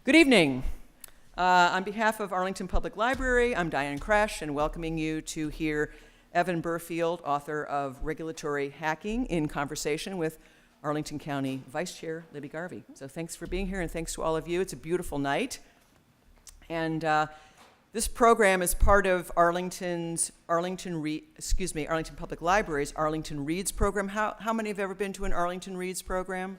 Good evening. On behalf of Arlington Public Library, I'm Diane Kresh, and welcoming you to hear Evan Burfield, author of Regulatory Hacking, in conversation with Arlington County Vice Chair Libby Garvey. So thanks for being here, and thanks to all of you. It's a beautiful night. And this program is part of Arlington Public Library's Arlington Reads program. How many have ever been to an Arlington Reads program?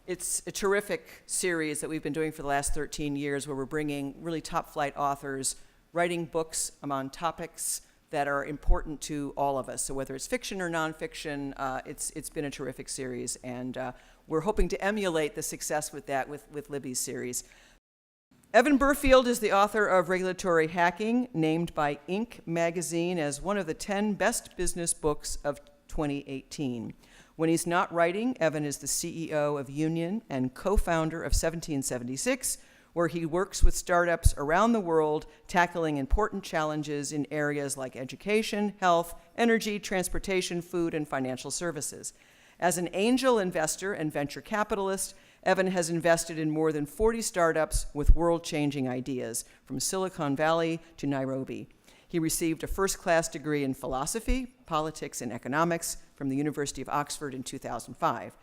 It's a terrific series that we've been doing for the last 13 years, where we're bringing really top-flight authors writing books on topics that are important to all of us. So whether it's fiction or nonfiction, it's been a terrific series, and we're hoping to emulate the success with that with Libby's series. Evan Burfield is the author of Regulatory Hacking, named by Inc. magazine as one of the 10 best business books of 2018. When he's not writing, Evan is the CEO of Union and co-founder of 1776, where he works with startups around the world tackling important challenges in areas like education, health, energy, transportation, food, and financial services. As an angel investor and venture capitalist, Evan has invested in more than 40 startups with world-changing ideas, from Silicon Valley to Nairobi. He received a first-class degree in philosophy, politics, and economics from the University of Oxford in 2005.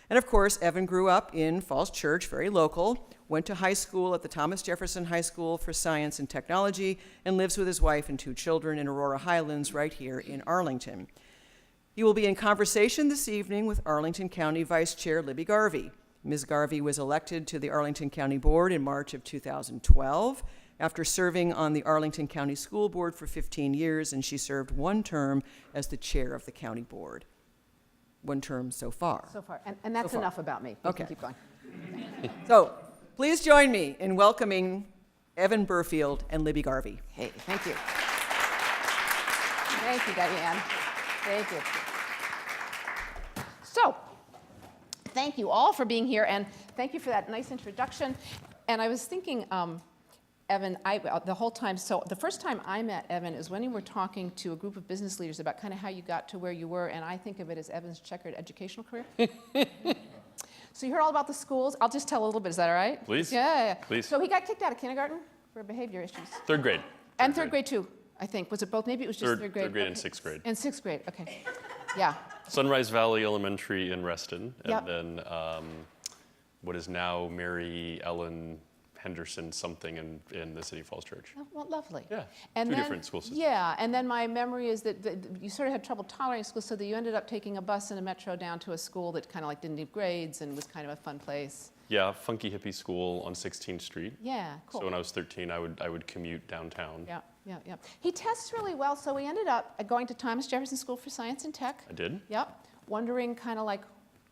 And of course, Evan grew up in Falls Church, very local, went to high school at the Thomas Jefferson High School for Science and Technology, and lives with his wife and 2 children in Aurora Highlands right here in Arlington. He will be in conversation this evening with Arlington County Vice Chair Libby Garvey. Ms. Garvey was elected to the Arlington County Board in March of 2012 after serving on the Arlington County School Board for 15 years, and she served 1 term as the chair of the county board. 1 term so far. So far, and that's enough about me. We can keep going. So please join me in welcoming Evan Burfield and Libby Garvey. Hey, thank you. Thank you, Diane. Thank you. So, thank you all for being here, and thank you for that nice introduction. And I was thinking, Evan, the whole time, so the first time I met Evan is when you were talking to a group of business leaders about kind of how you got to where you were, and I think of it as Evan's checkered educational career. So you heard all about the schools. I'll just tell a little bit. Is that all right? Please. Yeah. Please. So he got kicked out of kindergarten for behavior issues. 3rd grade. And third grade too, I think. Was it both? Maybe it was just third grade. 3rd grade okay. and 6th grade. And 6th grade, okay. Yeah. Sunrise Valley Elementary in Reston, and Yep. then what is now Mary Ellen Henderson something in the city of Falls Church. Oh, well, lovely. Yeah, and 2 then, different school systems. Yeah, and then my memory is that you sort of had trouble tolerating school, so that you ended up taking a bus and a metro down to a school that kind of like didn't need grades and was kind of a fun place. Yeah, funky hippie school on 16th Street. Yeah, cool. So when I was 13, I would commute downtown. Yeah. He tests really well, so we ended up going to Thomas Jefferson School for Science and Tech. I did. Yep. Wondering kind of like,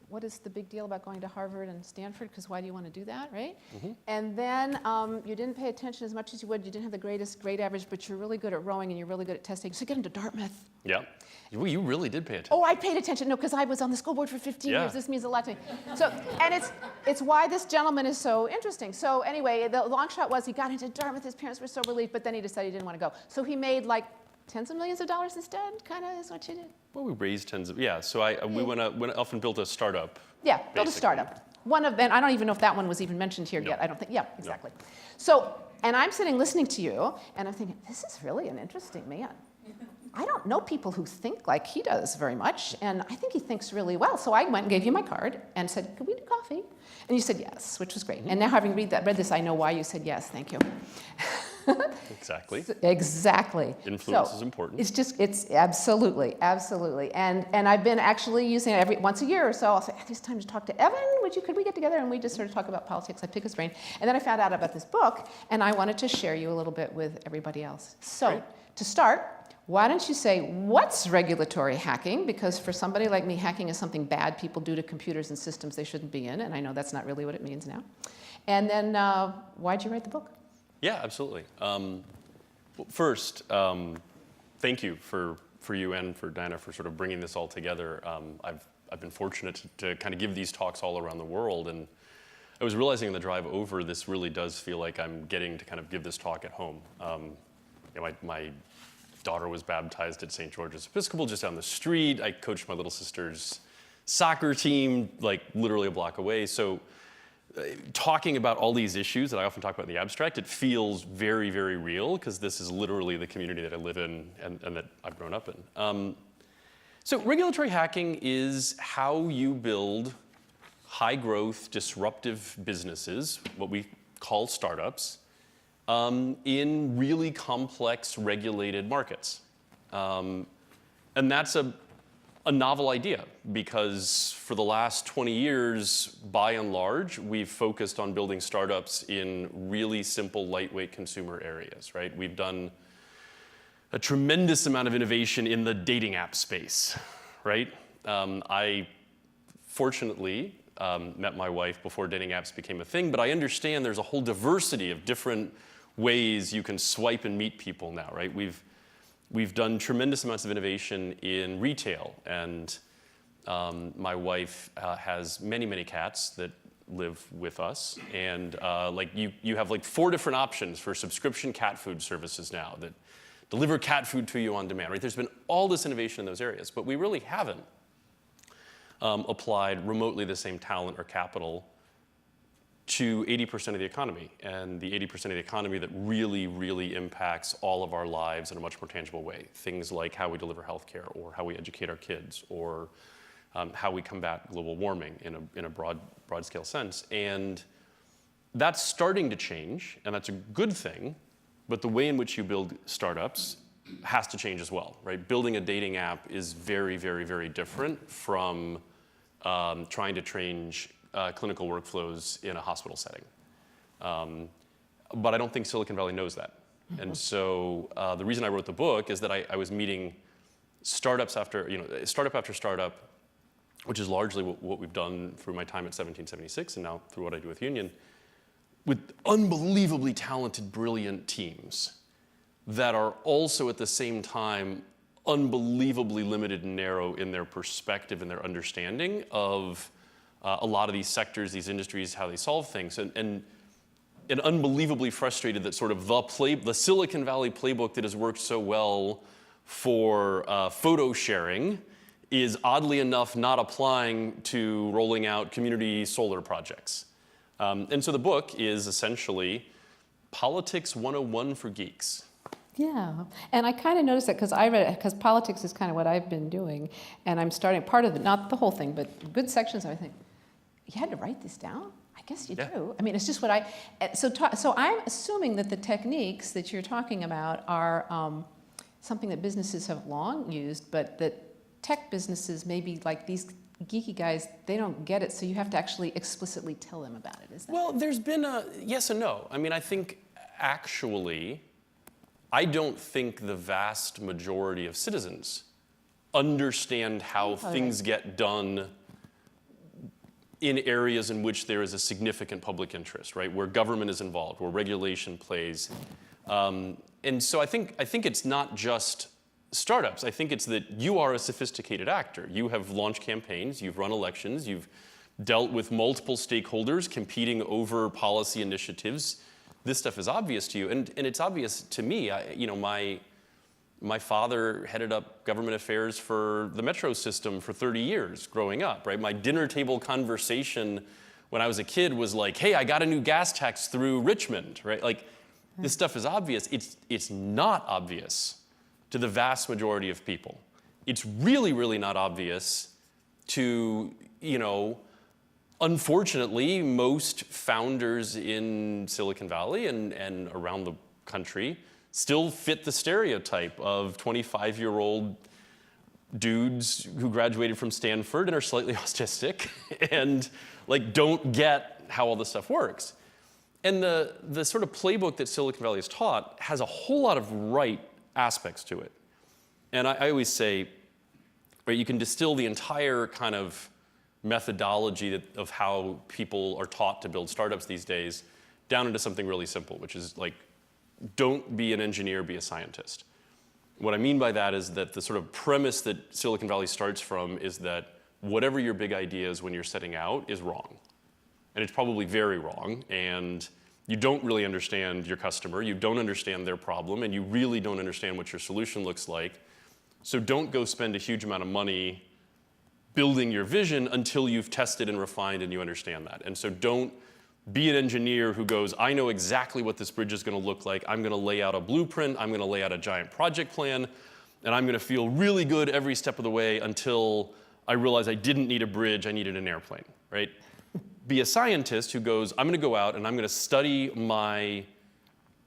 what is the big deal about going to Harvard and Stanford? Because why do you want to do that, right? Mm-hmm. And then you didn't pay attention as much as you would. You didn't have the greatest grade average, but you're really good at rowing and you're really good at testing. So get into Dartmouth. Yeah. Well, you really did pay attention. Oh, I paid attention. No, because I was on the school board for 15 years. This means a lot to me. So, and it's why this gentleman is so interesting. So anyway, the long shot was he got into Dartmouth. His parents were so relieved, but then he decided he didn't want to go. So he made like tens of millions of dollars instead, kind of is what you did. Well, we raised tens of, so we went off and built a startup. Yeah, built a startup. One of them, I don't even know if that one was even mentioned here yet. I don't think, exactly. No. So, and I'm sitting listening to you, and I'm thinking, this is really an interesting man. I don't know people who think like he does very much, and I think he thinks really well. So I went and gave you my card and said, could we do coffee? And you said yes, which was great. Mm-hmm. And now having read this, I know why you said yes, thank you. Exactly. Exactly. Influence is important. It's absolutely. And I've been actually using it once a year or so. I'll say, it's time to talk to Evan. Could we get together? And we just sort of talk about politics. I pick his brain. And then I found out about this book, and I wanted to share you a little bit with everybody else. So great. To start, why don't you say, what's regulatory hacking? Because for somebody like me, hacking is something bad people do to computers and systems they shouldn't be in, and I know that's not really what it means now. And then why'd you write the book? Yeah, absolutely. First, thank you for you and for Diana for sort of bringing this all together. I've been fortunate to kind of give these talks all around the world, and I was realizing on the drive over, this really does feel like I'm getting to kind of give this talk at home. My daughter was baptized at St. George's Episcopal just down the street. I coached my little sister's soccer team, like literally a block away. So talking about all these issues that I often talk about in the abstract, it feels very, very real, because this is literally the community that I live in and that I've grown up in. So regulatory hacking is how you build high-growth, disruptive businesses, what we call startups, in really complex, regulated markets. And that's a novel idea, because for the last 20 years, by and large, we've focused on building startups in really simple, lightweight consumer areas, right? We've done a tremendous amount of innovation in the dating app space, right? I fortunately met my wife before dating apps became a thing, but I understand there's a whole diversity of different ways you can swipe and meet people now, right? We've done tremendous amounts of innovation in retail, and my wife has many, many cats that live with us, and you have like 4 different options for subscription cat food services now that deliver cat food to you on demand, right? There's been all this innovation in those areas, but we really haven't applied remotely the same talent or capital to 80% of the economy, and the 80% of the economy that really, really impacts all of our lives in a much more tangible way. Things like how we deliver healthcare, or how we educate our kids, or how we combat global warming in a broad-scale sense. And that's starting to change, and that's a good thing, but the way in which you build startups has to change as well, right? Building a dating app is very, very, very different from trying to change clinical workflows in a hospital setting. But I don't think Silicon Valley knows that. Mm-hmm. And so the reason I wrote the book is that I was meeting startups after startup, which is largely what we've done through my time at 1776 and now through what I do with Union, with unbelievably talented, brilliant teams that are also at the same time unbelievably limited and narrow in their perspective and their understanding of a lot of these sectors, these industries, how they solve things, and unbelievably frustrated that sort of the Silicon Valley playbook that has worked so well for photo sharing is oddly enough not applying to rolling out community solar projects. And so the book is essentially Politics 101 for geeks. Yeah, and I kind of noticed that because I read it, because politics is kind of what I've been doing, and I'm starting part of it, not the whole thing, but good sections. I think you had to write this down. I guess you do. I mean, it's just what I. So I'm assuming that the techniques that you're talking about are something that businesses have long used, but that tech businesses, maybe like these geeky guys, they don't get it. So you have to actually explicitly tell them about it. Is that? Well, there's been a yes and no. I mean, I think actually, I don't think the vast majority of citizens understand how things get done in areas in which there is a significant public interest, right? Where government is involved, where regulation plays. And so I think it's not just startups. I think it's that you are a sophisticated actor. You have launched campaigns, you've run elections, you've dealt with multiple stakeholders competing over policy initiatives. This stuff is obvious to you, and it's obvious to me. My father headed up government affairs for the metro system for 30 years growing up, right? My dinner table conversation when I was a kid was like, hey, I got a new gas tax through Richmond, right? Like, this stuff is obvious. It's not obvious to the vast majority of people. It's really, really not obvious to, unfortunately, most founders in Silicon Valley and around the country still fit the stereotype of 25-year-old dudes who graduated from Stanford and are slightly autistic and don't get how all this stuff works. And the sort of playbook that Silicon Valley has taught has a whole lot of right aspects to it. And I always say, right, you can distill the entire kind of methodology of how people are taught to build startups these days down into something really simple, which is don't be an engineer, be a scientist. What I mean by that is that the sort of premise that Silicon Valley starts from is that whatever your big idea is when you're setting out is wrong. And it's probably very wrong, and you don't really understand your customer, you don't understand their problem, and you really don't understand what your solution looks like. So don't go spend a huge amount of money building your vision until you've tested and refined and you understand that. And so don't be an engineer who goes, I know exactly what this bridge is going to look like. I'm going to lay out a blueprint. I'm going to lay out a giant project plan. And I'm going to feel really good every step of the way until I realize I didn't need a bridge. I needed an airplane, right? Be a scientist who goes, I'm going to go out and I'm going to study my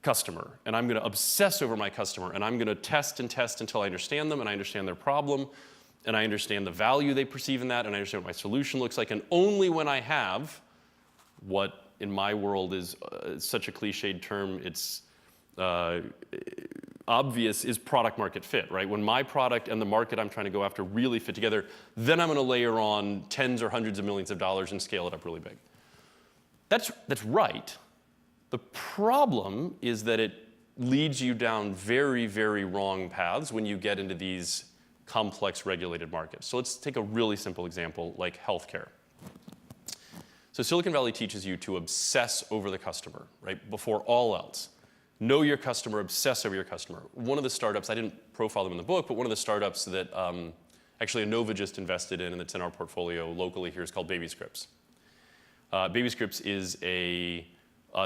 customer. And I'm going to obsess over my customer. And I'm going to test and test until I understand them and I understand their problem. And I understand the value they perceive in that. And I understand what my solution looks like. And only when I have what in my world is such a cliched term, it's obvious, is product market fit, right? When my product and the market I'm trying to go after really fit together, then I'm going to layer on tens or hundreds of millions of dollars and scale it up really big. That's right. The problem is that it leads you down very, very wrong paths when you get into these complex regulated markets. So let's take a really simple example like healthcare. So Silicon Valley teaches you to obsess over the customer, right? Before all else. Know your customer, obsess over your customer. One of the startups, I didn't profile them in the book, but one of the startups that actually Innova just invested in and that's in our portfolio locally here is called BabyScripts. BabyScripts is a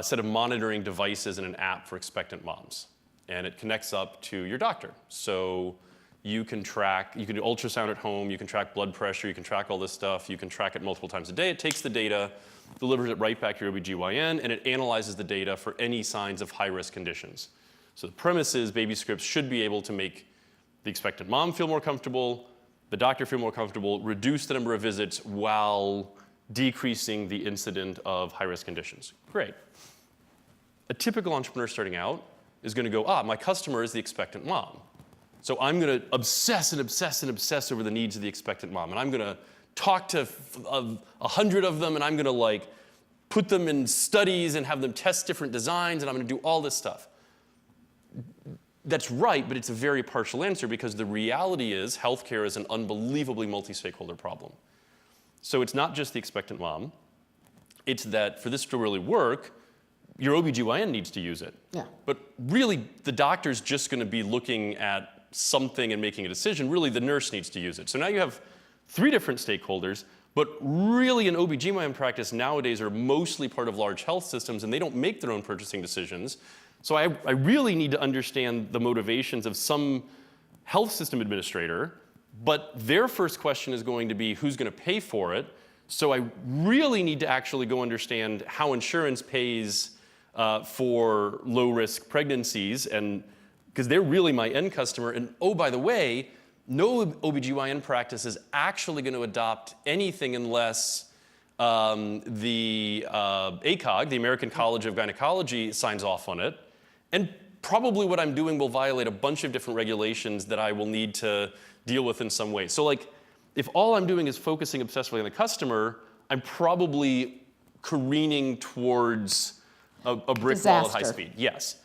set of monitoring devices and an app for expectant moms. And it connects up to your doctor. So you can do ultrasound at home, you can track blood pressure, you can track all this stuff, you can track it multiple times a day. It takes the data, delivers it right back to your OBGYN, and it analyzes the data for any signs of high-risk conditions. So the premise is BabyScripts should be able to make the expectant mom feel more comfortable, the doctor feel more comfortable, reduce the number of visits while decreasing the incident of high-risk conditions. Great. A typical entrepreneur starting out is going to go, my customer is the expectant mom. So I'm going to obsess and obsess and obsess over the needs of the expectant mom. And I'm going to talk to 100 of them, and I'm going to put them in studies and have them test different designs, and I'm going to do all this stuff. That's right, but it's a very partial answer because the reality is healthcare is an unbelievably multi-stakeholder problem. So it's not just the expectant mom. It's that for this to really work, your OBGYN needs to use it. Yeah. But really, the doctor's just going to be looking at something and making a decision. Really, the nurse needs to use it. So now you have 3 different stakeholders, but really an OBGYN practice nowadays are mostly part of large health systems, and they don't make their own purchasing decisions. So I really need to understand the motivations of some health system administrator, but their first question is going to be who's going to pay for it. So I really need to actually go understand how insurance pays for low-risk pregnancies, and because they're really my end customer. And oh, by the way, no OBGYN practice is actually going to adopt anything unless the ACOG, the American College of Gynecology, signs off on it. And probably what I'm doing will violate a bunch of different regulations that I will need to deal with in some way. So if all I'm doing is focusing obsessively on the customer, I'm probably careening towards a brick wall at high speed. Yes.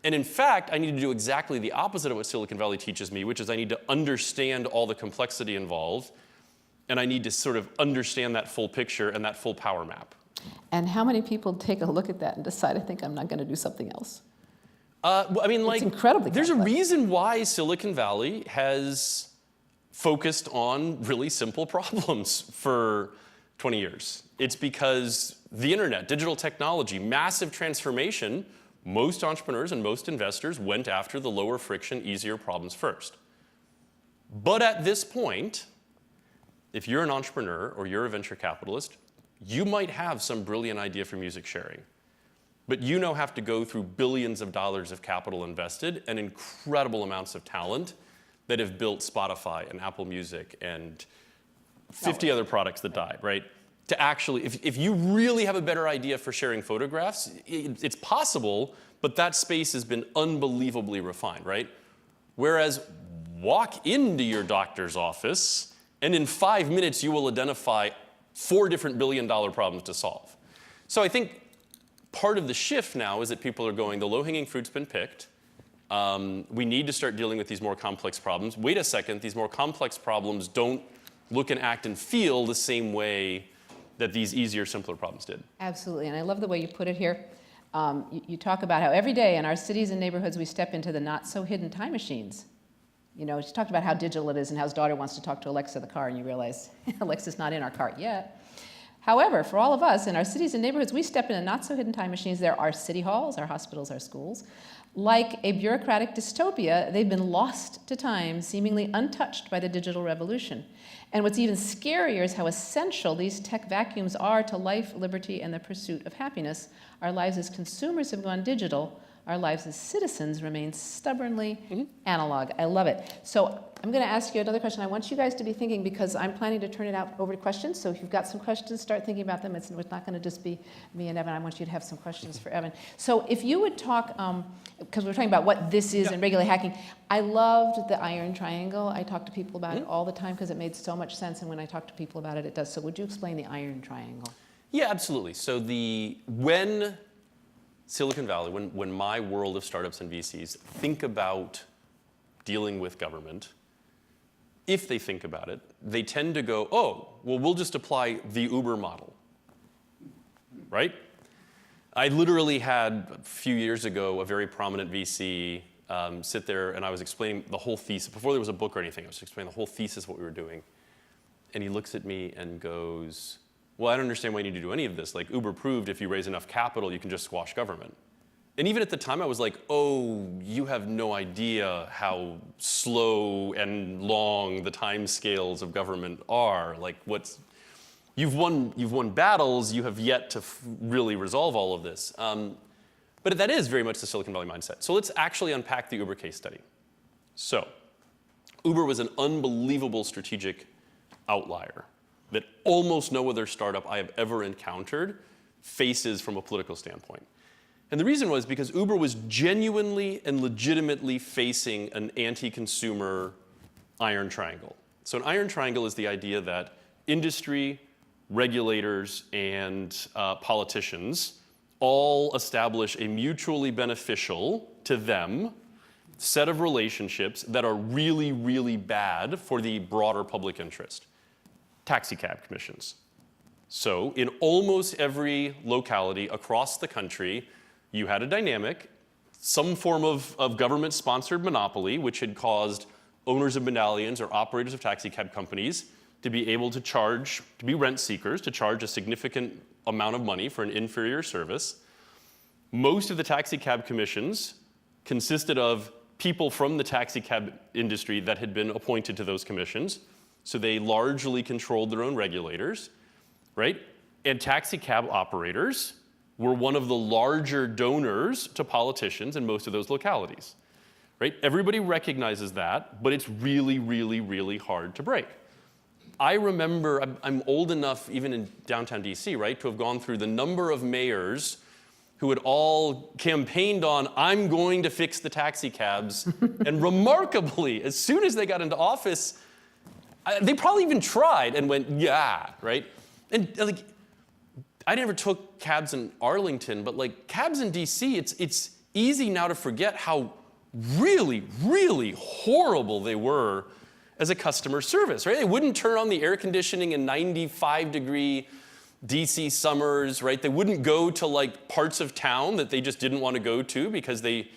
And in fact, I need to do exactly the opposite of what Silicon Valley teaches me, which is I need to understand all the complexity involved, and I need to sort of understand that full picture and that full power map. And how many people take a look at that and decide, I think I'm not going to do something else? It's incredibly there's complex. a reason why Silicon Valley has focused on really simple problems for 20 years. It's because the internet, digital technology, massive transformation, most entrepreneurs and most investors went after the lower friction, easier problems first. But at this point, if you're an entrepreneur or you're a venture capitalist, you might have some brilliant idea for music sharing. But you now have to go through billions of dollars of capital invested and incredible amounts of talent that have built Spotify and Apple Music and 50 other products that died, right? To actually, if you really have a better idea for sharing photographs, it's possible, but that space has been unbelievably refined, right? Whereas walk into your doctor's office, and in 5 minutes you will identify 4 different billion-dollar problems to solve. So I think part of the shift now is that people are going, the low-hanging fruit's been picked. We need to start dealing with these more complex problems. Wait a second, these more complex problems don't look and act and feel the same way that these easier, simpler problems did. Absolutely, and I love the way you put it here. You talk about how every day in our cities and neighborhoods we step into the not-so-hidden time machines. You know, she talked about how digital it is and how his daughter wants to talk to Alexa in the car, and you realize Alexa's not in our car yet. However, for all of us in our cities and neighborhoods, we step into not-so-hidden time machines. There are city halls, our hospitals, our schools. Like a bureaucratic dystopia, they've been lost to time, seemingly untouched by the digital revolution. And what's even scarier is how essential these tech vacuums are to life, liberty, and the pursuit of happiness. Our lives as consumers have gone digital. Our lives as citizens remain stubbornly analog. I love it. So I'm going to ask you another question. I want you guys to be thinking, because I'm planning to turn it out over to questions. So if you've got some questions, start thinking about them. It's not going to just be me and Evan. I want you to have some questions for Evan. So if you would talk, because we're talking about what this is and regular hacking. I loved the iron triangle. I talk to people about it all the time because it made so much sense. And when I talk to people about it, it does. So would you explain the iron triangle? Yeah, absolutely. So when Silicon Valley, when my world of startups and VCs think about dealing with government, if they think about it, they tend to go, oh, well, we'll just apply the Uber model, right? I literally had, a few years ago, a very prominent VC sit there, and I was explaining the whole thesis. Before there was a book or anything, I was explaining the whole thesis of what we were doing. And he looks at me and goes, well, I don't understand why you need to do any of this. Like, Uber proved if you raise enough capital, you can just squash government. And even at the time, I was like, oh, you have no idea how slow and long the time scales of government are. Like, you've won battles, you have yet to really resolve all of this. But that is very much the Silicon Valley mindset. So let's actually unpack the Uber case study. So Uber was an unbelievable strategic outlier that almost no other startup I have ever encountered faces from a political standpoint. And the reason was because Uber was genuinely and legitimately facing an anti-consumer iron triangle. So an iron triangle is the idea that industry, regulators, and politicians all establish a mutually beneficial to them set of relationships that are really, really bad for the broader public interest. Taxi cab commissions. So in almost every locality across the country, you had a dynamic, some form of government-sponsored monopoly, which had caused owners of medallions or operators of taxi cab companies to be able to charge, to be rent seekers, to charge a significant amount of money for an inferior service. Most of the taxi cab commissions consisted of people from the taxi cab industry that had been appointed to those commissions. So they largely controlled their own regulators, right? And taxi cab operators were one of the larger donors to politicians in most of those localities, right? Everybody recognizes that, but it's really, really, really hard to break. I remember, I'm old enough, even in downtown DC, right, to have gone through the number of mayors who had all campaigned on, I'm going to fix the taxi cabs. And remarkably, as soon as they got into office, they probably even tried and went, yeah, right? And like, I never took cabs in Arlington, but like cabs in DC, it's easy now to forget how really, really horrible they were as a customer service, right? They wouldn't turn on the air conditioning in 95-degree DC summers, right? They wouldn't go to like parts of town that they just didn't want to go to because they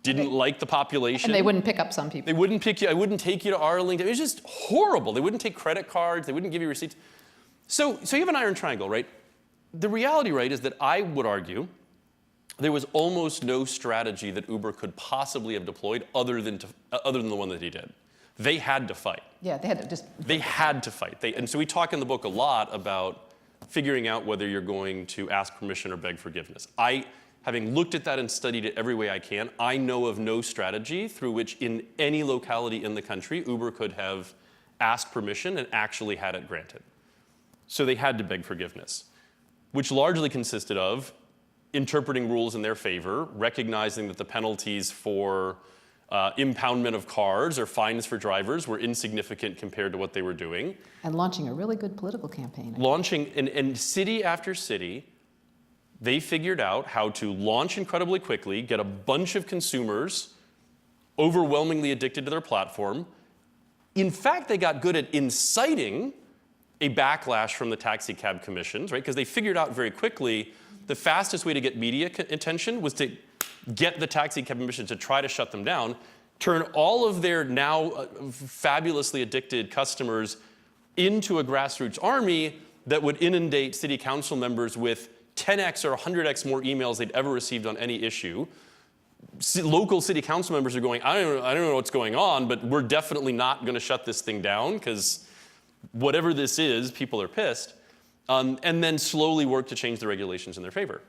didn't like the population. And they wouldn't pick up some people. They wouldn't pick you. I wouldn't take you to Arlington. It was just horrible. They wouldn't take credit cards. They wouldn't give you receipts. So you have an iron triangle, right? The reality, right, is that I would argue there was almost no strategy that Uber could possibly have deployed other than the one that he did. They had to fight. Yeah, they had to just. They had to fight. And so we talk in the book a lot about figuring out whether you're going to ask permission or beg forgiveness. Having looked at that and studied it every way I can, I know of no strategy through which in any locality in the country, Uber could have asked permission and actually had it granted. So they had to beg forgiveness, which largely consisted of interpreting rules in their favor, recognizing that the penalties for impoundment of cars or fines for drivers were insignificant compared to what they were doing. And launching a really good political campaign. Launching, and city after city, they figured out how to launch incredibly quickly, get a bunch of consumers overwhelmingly addicted to their platform. In fact, they got good at inciting a backlash from the taxi cab commissions, right? Because they figured out very quickly the fastest way to get media attention was to get the taxi cab commissions to try to shut them down, turn all of their now fabulously addicted customers into a grassroots army, that would inundate city council members with 10x or 100x more emails they'd ever received on any issue. Local city council members are going, I don't know what's going on, but we're definitely not going to shut this thing down because whatever this is, people are pissed. And then slowly work to change the regulations in their favor.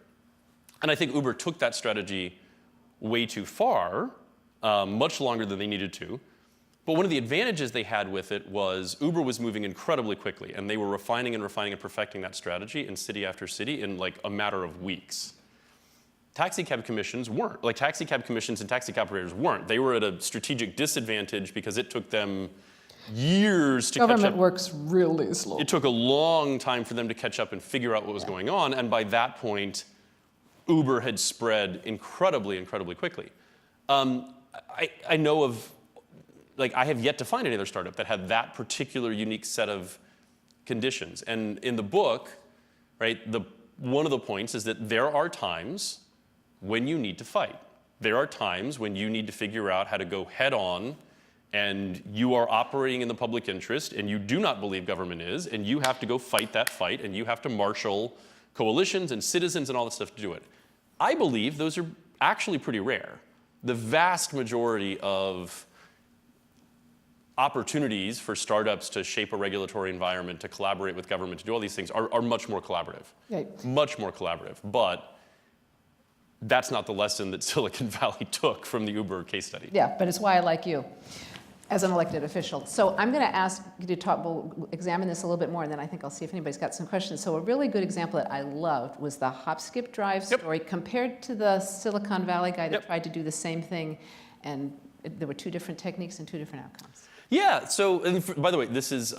And I think Uber took that strategy way too far, much longer than they needed to. But one of the advantages they had with it was Uber was moving incredibly quickly, and they were refining and perfecting that strategy in city after city in like a matter of weeks. Taxi cab commissions weren't. Like taxi cab commissions and taxi cab operators weren't. They were at a strategic disadvantage because it took them years to catch up. Government works really slow. It took a long time for them to catch up and figure out what was going on, and by that point, Uber had spread incredibly quickly. I know of, like, I have yet to find any other startup that had that particular unique set of conditions. And in the book, right, one of the points is that there are times when you need to fight. There are times when you need to figure out how to go head on, and you are operating in the public interest, and you do not believe government is, and you have to go fight that fight, and you have to marshal coalitions and citizens and all that stuff to do it. I believe those are actually pretty rare. The vast majority of opportunities for startups to shape a regulatory environment, to collaborate with government, to do all these things are much more collaborative. Right. Much more collaborative. But that's not the lesson that Silicon Valley took from the Uber case study. Yeah, but it's why I like you as an elected official. So I'm going to ask you to talk, we'll examine this a little bit more, and then I think I'll see if anybody's got some questions. So a really good example that I loved was the hop, skip, drive story compared to the Silicon Valley guy that tried to do the same thing, and there were two different techniques and two different outcomes. Yeah, so, and by the way, this is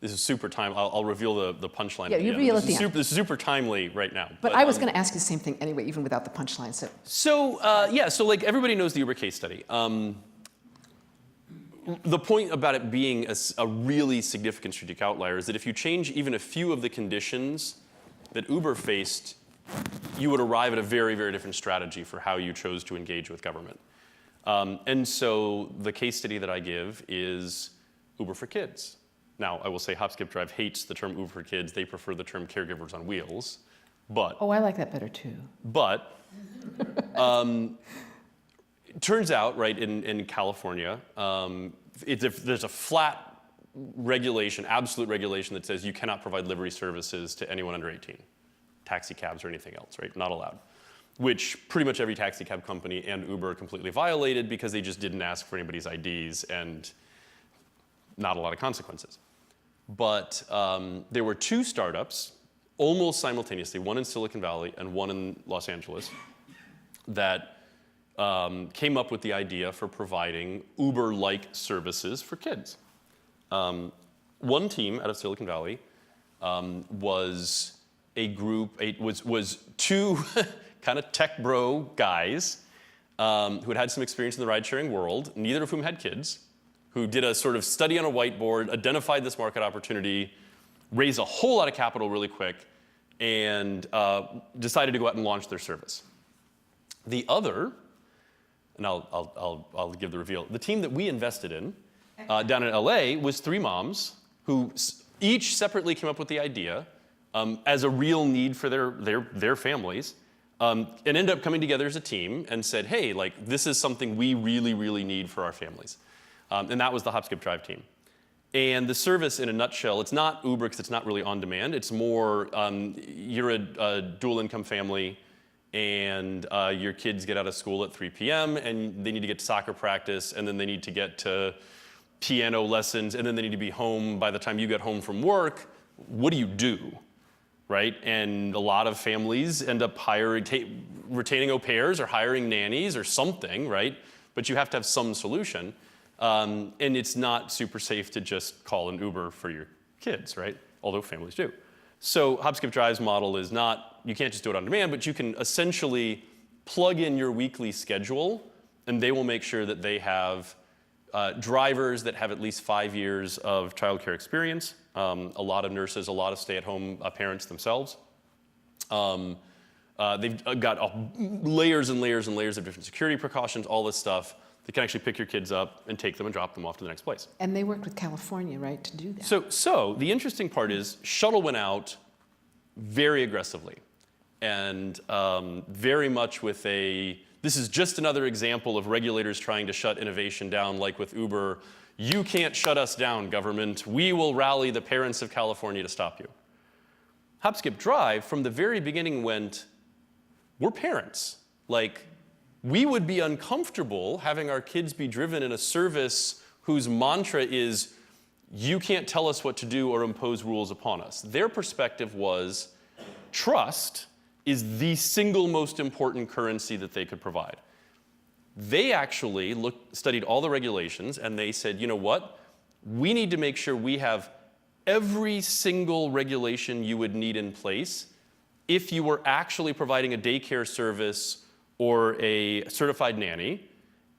super timely. I'll reveal the punchline. Yeah, you reveal at the end. This is super timely right now. But I was going to ask you the same thing anyway, even without the punchline. So like everybody knows the Uber case study. The point about it being a really significant strategic outlier is that if you change even a few of the conditions that Uber faced, you would arrive at a very, very different strategy for how you chose to engage with government. And so the case study that I give is Uber for Kids. Now, I will say Hop, Skip, Drive hates the term Uber for Kids. They prefer the term caregivers on wheels. But Oh, I like that better too. But it turns out, right, in California, there's a flat regulation, absolute regulation that says you cannot provide livery services to anyone under 18, taxi cabs or anything else, right? Not allowed. Which pretty much every taxi cab company and Uber completely violated because they just didn't ask for anybody's IDs and not a lot of consequences. But there were two startups almost simultaneously, one in Silicon Valley and one in Los Angeles, that came up with the idea for providing Uber-like services for kids. One team out of Silicon Valley was a group, was two kind of tech bro guys who had some experience in the ride-sharing world, neither of whom had kids, who did a sort of study on a whiteboard, identified this market opportunity, raised a whole lot of capital really quick, and decided to go out and launch their service. The other, and I'll give the reveal, the team that we invested in down in LA was three moms who each separately came up with the idea as a real need for their families, and ended up coming together as a team and said, hey, like, this is something we really, really need for our families. And that was the Hop, Skip, Drive team. And the service, in a nutshell, it's not Uber because it's not really on demand. It's more you're a dual income family and your kids get out of school at 3 p.m. and they need to get to soccer practice, and then they need to get to piano lessons, and then they need to be home by the time you get home from work. What do you do, right? And a lot of families end up retaining au pairs or hiring nannies or something, right? But you have to have some solution. And it's not super safe to just call an Uber for your kids, right? Although families do. So Hop, Skip, Drive's model is not, you can't just do it on demand, but you can essentially plug in your weekly schedule, and they will make sure that they have drivers that have at least 5 years of childcare experience, a lot of nurses, a lot of stay-at-home parents themselves. They've got layers and layers and layers of different security precautions, all this stuff. that can actually pick your kids up and take them and drop them off to the next place. And they worked with California, right, to do that? So the interesting part is shuttle went out very aggressively and very much with this is just another example of regulators trying to shut innovation down, like with Uber. You can't shut us down, government. We will rally the parents of California to stop you. Hop, Skip, Drive from the very beginning went, we're parents. Like, we would be uncomfortable having our kids be driven in a service whose mantra is, you can't tell us what to do or impose rules upon us. Their perspective was, trust is the single most important currency that they could provide. They actually studied all the regulations, and they said, you know what? We need to make sure we have every single regulation you would need in place if you were actually providing a daycare service or a certified nanny,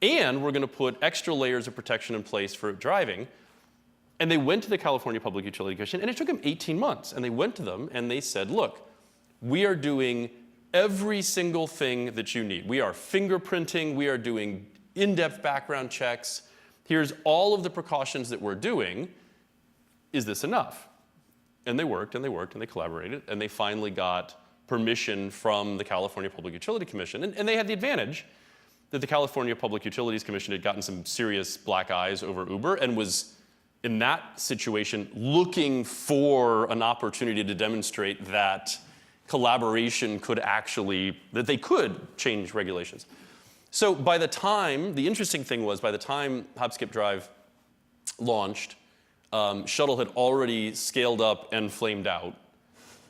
and we're going to put extra layers of protection in place for driving. And they went to the California Public Utility Commission, and it took them 18 months. And they went to them, and they said, look, we are doing every single thing that you need. We are fingerprinting. We are doing in-depth background checks. Here's all of the precautions that we're doing. Is this enough? And they worked, and they worked, and they collaborated, and they finally got permission from the California Public Utility Commission. And they had the advantage that the California Public Utilities Commission had gotten some serious black eyes over Uber and was, in that situation, looking for an opportunity to demonstrate that collaboration could actually, that they could change regulations. So by the time, the interesting thing was, by the time Hop, Skip, Drive launched, Shuttle had already scaled up and flamed out,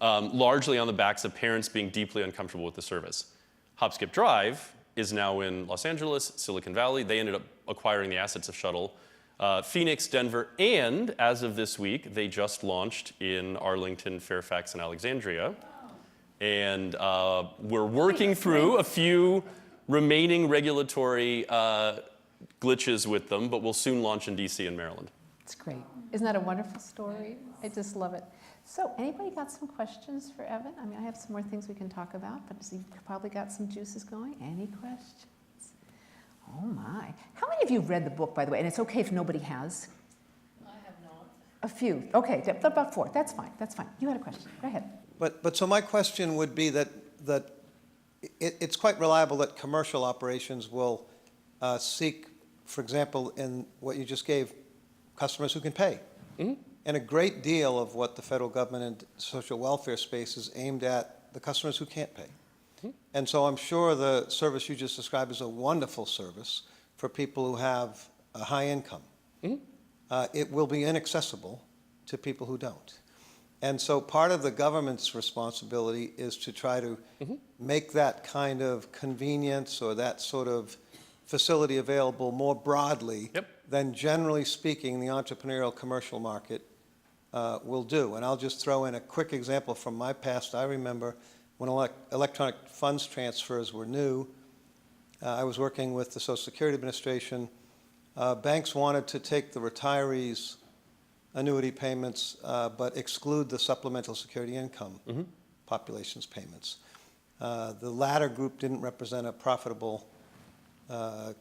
largely on the backs of parents being deeply uncomfortable with the service. Hop, Skip, Drive is now in Los Angeles, Silicon Valley. They ended up acquiring the assets of Shuttle. Phoenix, Denver, and as of this week, they just launched in Arlington, Fairfax, and Alexandria. And we're working through a few remaining regulatory glitches with them, but we'll soon launch in DC and Maryland. It's great. Isn't that a wonderful story? I just love it. So anybody got some questions for Evan? I mean, I have some more things we can talk about, but you've probably got some juices going. Any questions? Oh my. How many of you read the book, by the way? And it's okay if nobody has. I have not. A few. Okay, about 4. That's fine. That's fine. You had a question. Go ahead. But so my question would be that it's quite reliable that commercial operations will seek, for example, in what you just gave, customers who can pay. Mm-hmm. And a great deal of what the federal government and social welfare space is aimed at the customers who can't pay. Mm-hmm. And so I'm sure the service you just described is a wonderful service for people who have a high income. Mm-hmm. It will be inaccessible to people who don't. And so part of the government's responsibility is to try to make that kind of convenience or that sort of facility available more broadly than, generally speaking, the entrepreneurial commercial market will do. And I'll just throw in a quick example from my past. I remember when electronic funds transfers were new, I was working with the Social Security Administration. Banks wanted to take the retirees' annuity payments, but exclude the supplemental security income population's payments. The latter group didn't represent a profitable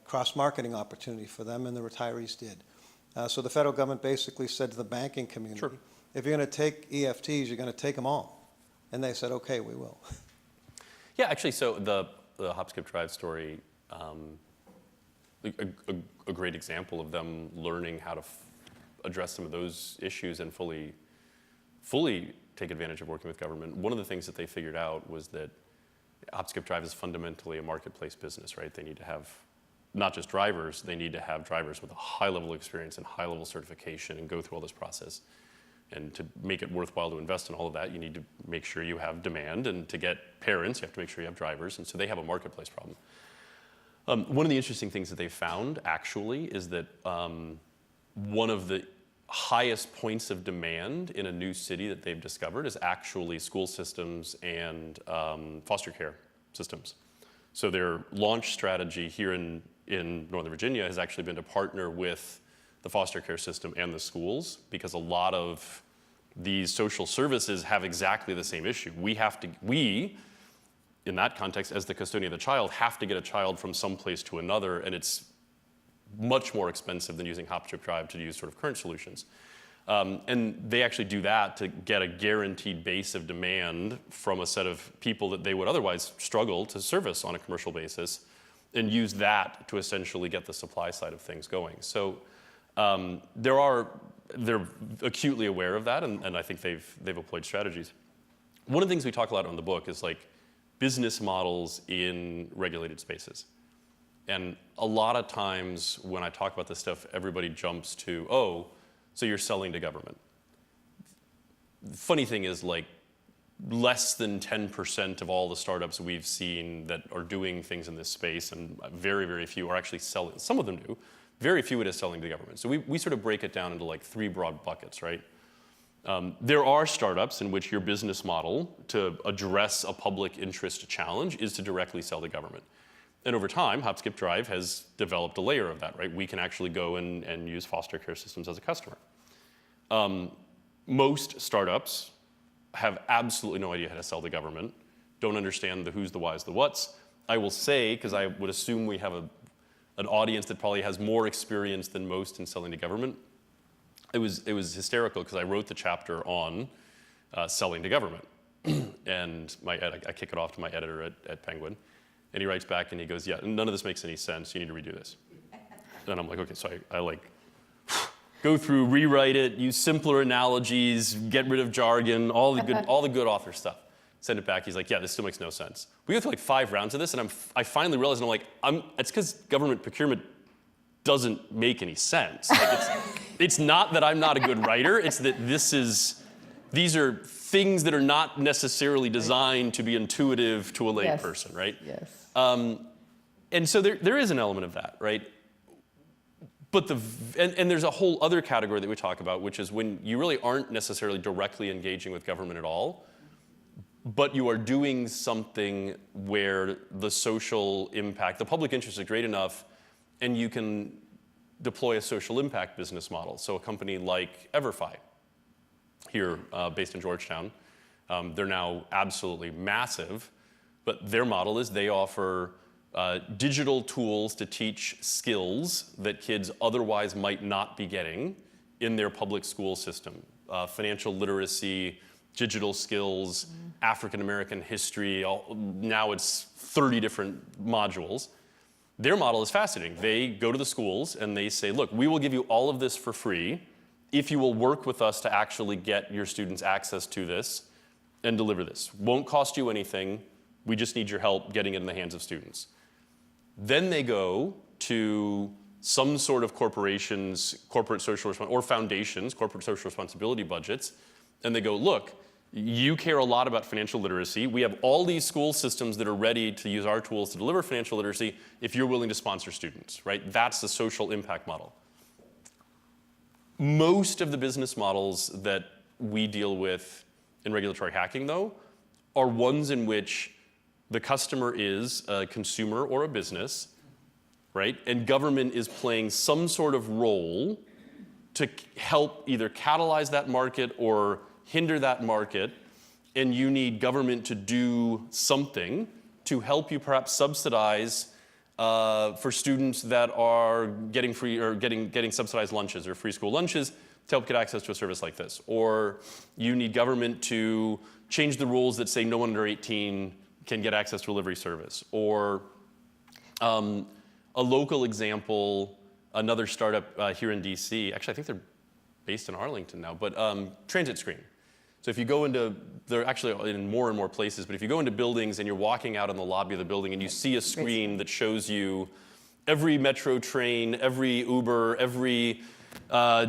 cross-marketing opportunity for them, and the retirees did. So the federal government basically said to the banking community, Sure. if you're going to take EFTs, you're going to take them all. And they said, okay, we will. Yeah, actually, so the Hop, Skip, Drive story, a great example of them learning how to address some of those issues and fully take advantage of working with government. One of the things that they figured out was that Hop, Skip, Drive is fundamentally a marketplace business, right? They need to have not just drivers, they need to have drivers with a high level of experience and high level certification and go through all this process. And to make it worthwhile to invest in all of that, you need to make sure you have demand, and to get parents, you have to make sure you have drivers, and so they have a marketplace problem. One of the interesting things that they found, actually, is that one of the highest points of demand in a new city that they've discovered is actually school systems and foster care systems. So their launch strategy here in Northern Virginia has actually been to partner with the foster care system and the schools, because a lot of these social services have exactly the same issue. We, in that context, as the custodian of the child, have to get a child from some place to another, and it's much more expensive than using hop, chip, drive to use sort of current solutions. And they actually do that to get a guaranteed base of demand from a set of people that they would otherwise struggle to service on a commercial basis, and use that to essentially get the supply side of things going. So they're acutely aware of that, and I think they've employed strategies. One of the things we talk a lot on the book is like business models in regulated spaces. And a lot of times when I talk about this stuff, everybody jumps to, oh, so you're selling to government. The funny thing is, like, less than 10% of all the startups we've seen that are doing things in this space, and very, very few are actually selling. Some of them do. Very few it is selling to government. So we sort of break it down into like 3 broad buckets, right? There are startups in which your business model to address a public interest challenge is to directly sell to government. And over time, Hop, Skip, Drive has developed a layer of that, right? We can actually go and use foster care systems as a customer. Most startups have absolutely no idea how to sell to government, don't understand the who's, the whys, the whats. I will say, because I would assume we have an audience that probably has more experience than most in selling to government, it was hysterical because I wrote the chapter on selling to government. And I kick it off to my editor at Penguin. And he writes back and he goes, yeah, none of this makes any sense. You need to redo this. And I'm like, okay, so I like go through, rewrite it, use simpler analogies, get rid of jargon, all the good author stuff. Send it back. He's like, yeah, this still makes no sense. We go through like 5 rounds of this, and I finally realized, and I'm like, it's because government procurement doesn't make any sense. Like it's not that I'm not a good writer. It's that these are things that are not necessarily designed to be intuitive to a layperson, yes. Right? Yes. And so there is an element of that, right? But and there's a whole other category that we talk about, which is when you really aren't necessarily directly engaging with government at all, but you are doing something where the social impact, the public interest is great enough, and you can deploy a social impact business model. So a company like EverFi, here based in Georgetown, they're now absolutely massive, but their model is they offer digital tools to teach skills that kids otherwise might not be getting in their public school system. Financial literacy, digital skills, African American history, now it's 30 different modules. Their model is fascinating. They go to the schools and they say, look, we will give you all of this for free if you will work with us to actually get your students access to this and deliver this. Won't cost you anything. We just need your help getting it in the hands of students. Then they go to some sort of corporations, corporate social responsibility, or foundations, corporate social responsibility budgets, and they go, look, you care a lot about financial literacy. We have all these school systems that are ready to use our tools to deliver financial literacy if you're willing to sponsor students, right? That's the social impact model. Most of the business models that we deal with in regulatory hacking, though, are ones in which the customer is a consumer or a business, right? And government is playing some sort of role to help either catalyze that market or hinder that market, and you need government to do something to help you perhaps subsidize for students that are getting free or getting subsidized lunches or free school lunches to help get access to a service like this. Or you need government to change the rules that say no one under 18 can get access to a delivery service. Or a local example, another startup here in DC, actually I think they're based in Arlington now, but Transit Screen. So if you go into, they're actually in more and more places, but if you go into buildings and you're walking out in the lobby of the building and you see a screen that shows you every metro train, every Uber, every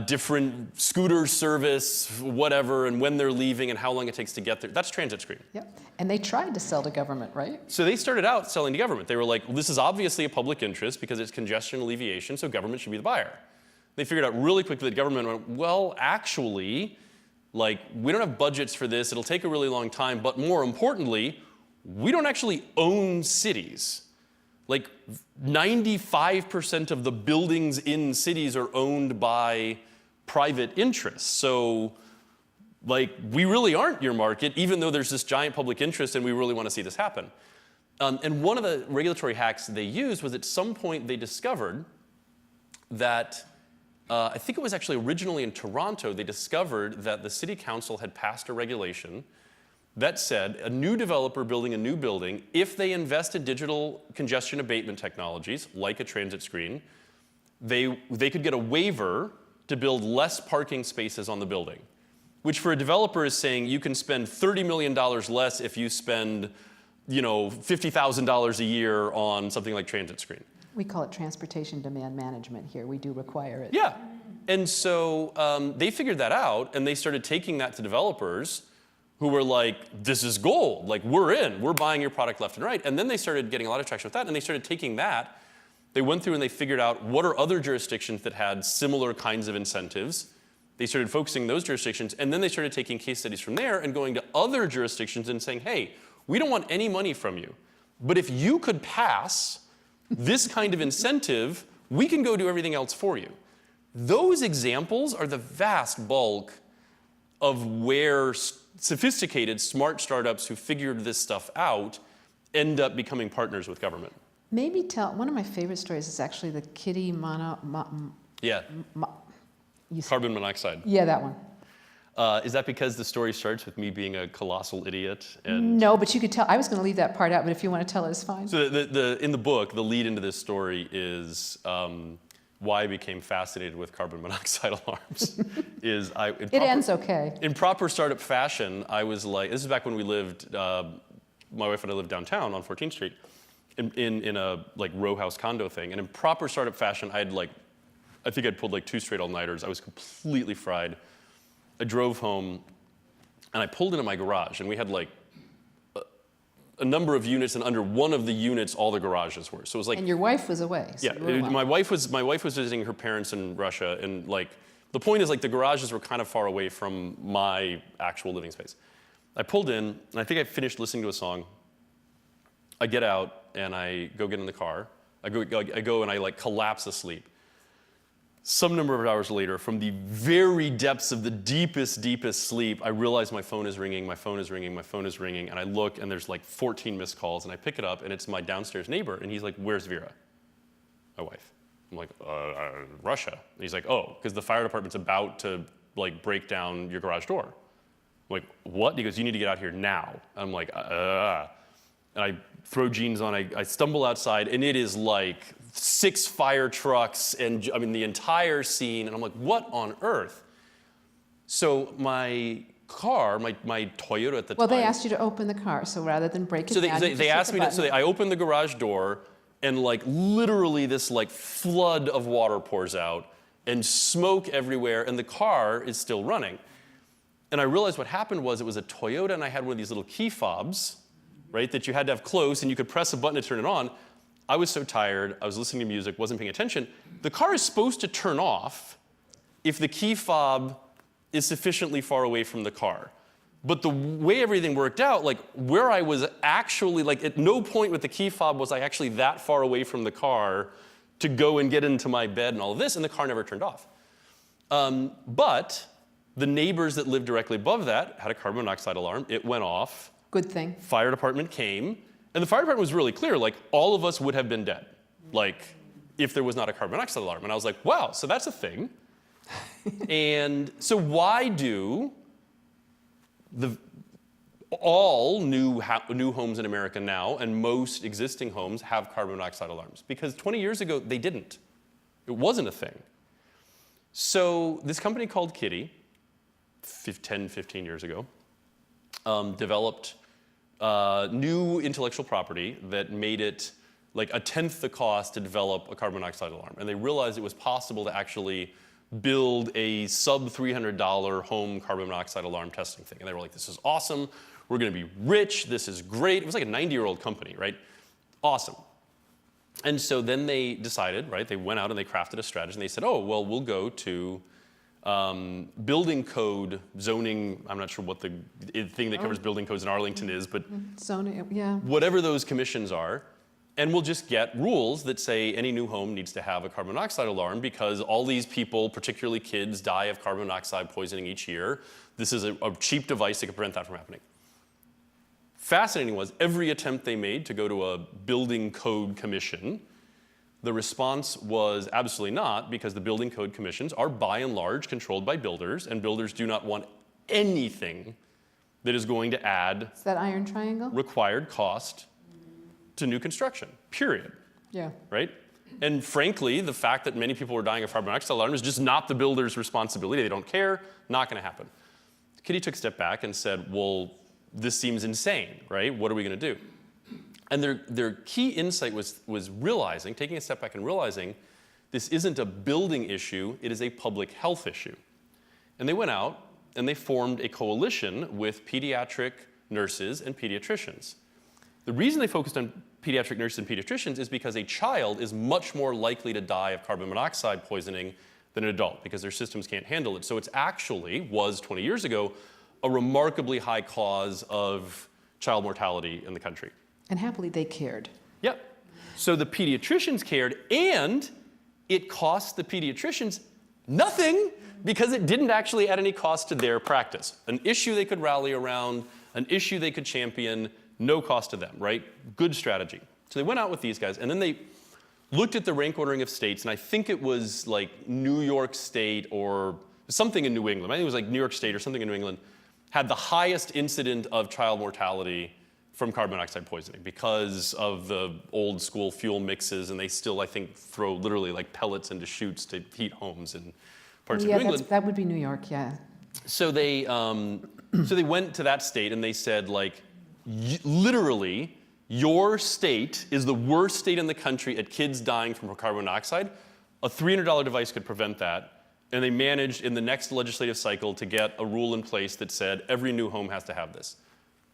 different scooter service, whatever, and when they're leaving and how long it takes to get there, that's Transit Screen. Yep. And they tried to sell to government, right? So they started out selling to government. They were like, well, this is obviously a public interest because it's congestion alleviation, so government should be the buyer. They figured out really quickly that government went, well, actually, like, we don't have budgets for this, it'll take a really long time, but more importantly, we don't actually own cities. Like, 95% of the buildings in cities are owned by private interests. So, like, we really aren't your market, even though there's this giant public interest and we really want to see this happen. And one of the regulatory hacks they used was at some point they discovered that I think it was actually originally in Toronto, they discovered that the city council had passed a regulation that said a new developer building a new building, if they invest in digital congestion abatement technologies, like a transit screen, they could get a waiver to build less parking spaces on the building, which for a developer is saying you can spend $30 million less if you spend, $50,000 a year on something like transit screen. We call it transportation demand management here. We do require it. Yeah. And so they figured that out, and they started taking that to developers who were like, this is gold. Like, we're in. We're buying your product left and right. And then they started getting a lot of traction with that, and they started taking that. They went through and they figured out what are other jurisdictions that had similar kinds of incentives. They started focusing those jurisdictions, and then they started taking case studies from there and going to other jurisdictions and saying, hey, we don't want any money from you. But if you could pass this kind of incentive, we can go do everything else for you. Those examples are the vast bulk of where sophisticated, smart startups who figured this stuff out end up becoming partners with government. Maybe one of my favorite stories is actually the kitty Yeah, you said- carbon monoxide. Yeah, that one. Is that because the story starts with me being a colossal idiot? And No, but you could tell. I was going to leave that part out, but if you want to tell it, it's fine. so in the book, the lead into this story is why I became fascinated with carbon monoxide alarms. It ends okay. In proper startup fashion, I was like, this is back when we lived, my wife and I lived downtown on 14th Street in a like row house condo thing. And in proper startup fashion, I think I'd pulled like 2 straight all-nighters. I was completely fried. I drove home and I pulled into my garage, and we had like a number of units, and under one of the units, all the garages were. So it was like, And your wife was away. So yeah, you were alone. my wife was visiting her parents in Russia, and like the point is like the garages were kind of far away from my actual living space. I pulled in, and I think I finished listening to a song. I get out and I go get in the car. I go and I like collapse asleep. Some number of hours later, from the very depths of the deepest sleep, I realize my phone is ringing, and I look, and there's like 14 missed calls, and I pick it up, and it's my downstairs neighbor, and he's like, where's Vera? My wife. I'm like, Russia. And he's like, oh, because the fire department's about to like break down your garage door. I'm like, what? And he goes, you need to get out here now. I'm like, And I throw jeans on, I stumble outside, and it is like 6 fire trucks, and I mean the entire scene, and I'm like, what on earth? So my car, my Toyota at the time. Well, they asked you to open the car, so rather than break it So down, they asked me to, I opened the garage door, and like literally this like flood of water pours out, and smoke everywhere, and the car is still running. And I realized what happened was it was a Toyota, and I had one of these little key fobs, right, that you had to have close, and you could press a button to turn it on. I was so tired, I was listening to music, wasn't paying attention. The car is supposed to turn off if the key fob is sufficiently far away from the car. But the way everything worked out, like where I was actually, like at no point with the key fob was I actually that far away from the car to go and get into my bed and all of this, and the car never turned off. But the neighbors that lived directly above that had a carbon monoxide alarm. It went off. Good thing. Fire department came, and the fire department was really clear, like all of us would have been dead, like if there was not a carbon monoxide alarm. And I was like, wow, so that's a thing. And so why do all new homes in America now and most existing homes have carbon monoxide alarms? Because 20 years ago, they didn't. It wasn't a thing. So this company called Kitty, 10, 15 years ago, developed new intellectual property that made it like 1/10 the cost to develop a carbon monoxide alarm. And they realized it was possible to actually build a sub $300 home carbon monoxide alarm testing thing. And they were like, this is awesome. We're going to be rich. This is great. It was like a 90-year-old company, right? Awesome. And so then they decided, right, they went out and they crafted a strategy. And they said, oh, well, we'll go to building code, zoning, I'm not sure what the thing that covers building codes in Arlington is, but Zoning, yeah. whatever those commissions are, and we'll just get rules that say any new home needs to have a carbon monoxide alarm because all these people, particularly kids, die of carbon monoxide poisoning each year. This is a cheap device that can prevent that from happening. Fascinating was every attempt they made to go to a building code commission The response was absolutely not, because the building code commissions are by and large controlled by builders, and builders do not want anything that is going to add Is that iron triangle? required cost to new construction, period, Yeah. right? And frankly, the fact that many people were dying of carbon monoxide alarm is just not the builder's responsibility. They don't care, not going to happen. Kitty took a step back and said, well, this seems insane, right? What are we going to do? And their key insight was realizing, taking a step back and realizing, this isn't a building issue, it is a public health issue. And they went out and they formed a coalition with pediatric nurses and pediatricians. The reason they focused on pediatric nurses and pediatricians is because a child is much more likely to die of carbon monoxide poisoning than an adult, because their systems can't handle it. So it's actually, was 20 years ago, a remarkably high cause of child mortality in the country. And happily they cared. Yep. So the pediatricians cared, and it cost the pediatricians nothing, because it didn't actually add any cost to their practice. An issue they could rally around, an issue they could champion, no cost to them, right? Good strategy. So they went out with these guys, and then they looked at the rank ordering of states, and I think it was like New York State or something in New England. I think it was like New York State or something in New England had the highest incident of child mortality from carbon monoxide poisoning because of the old school fuel mixes, and they still, I think, throw literally like pellets into chutes to heat homes in parts of New England. That would be New York, yeah. So they went to that state and they said, like, literally, your state is the worst state in the country at kids dying from carbon monoxide. A $300 device could prevent that. And they managed in the next legislative cycle to get a rule in place that said every new home has to have this.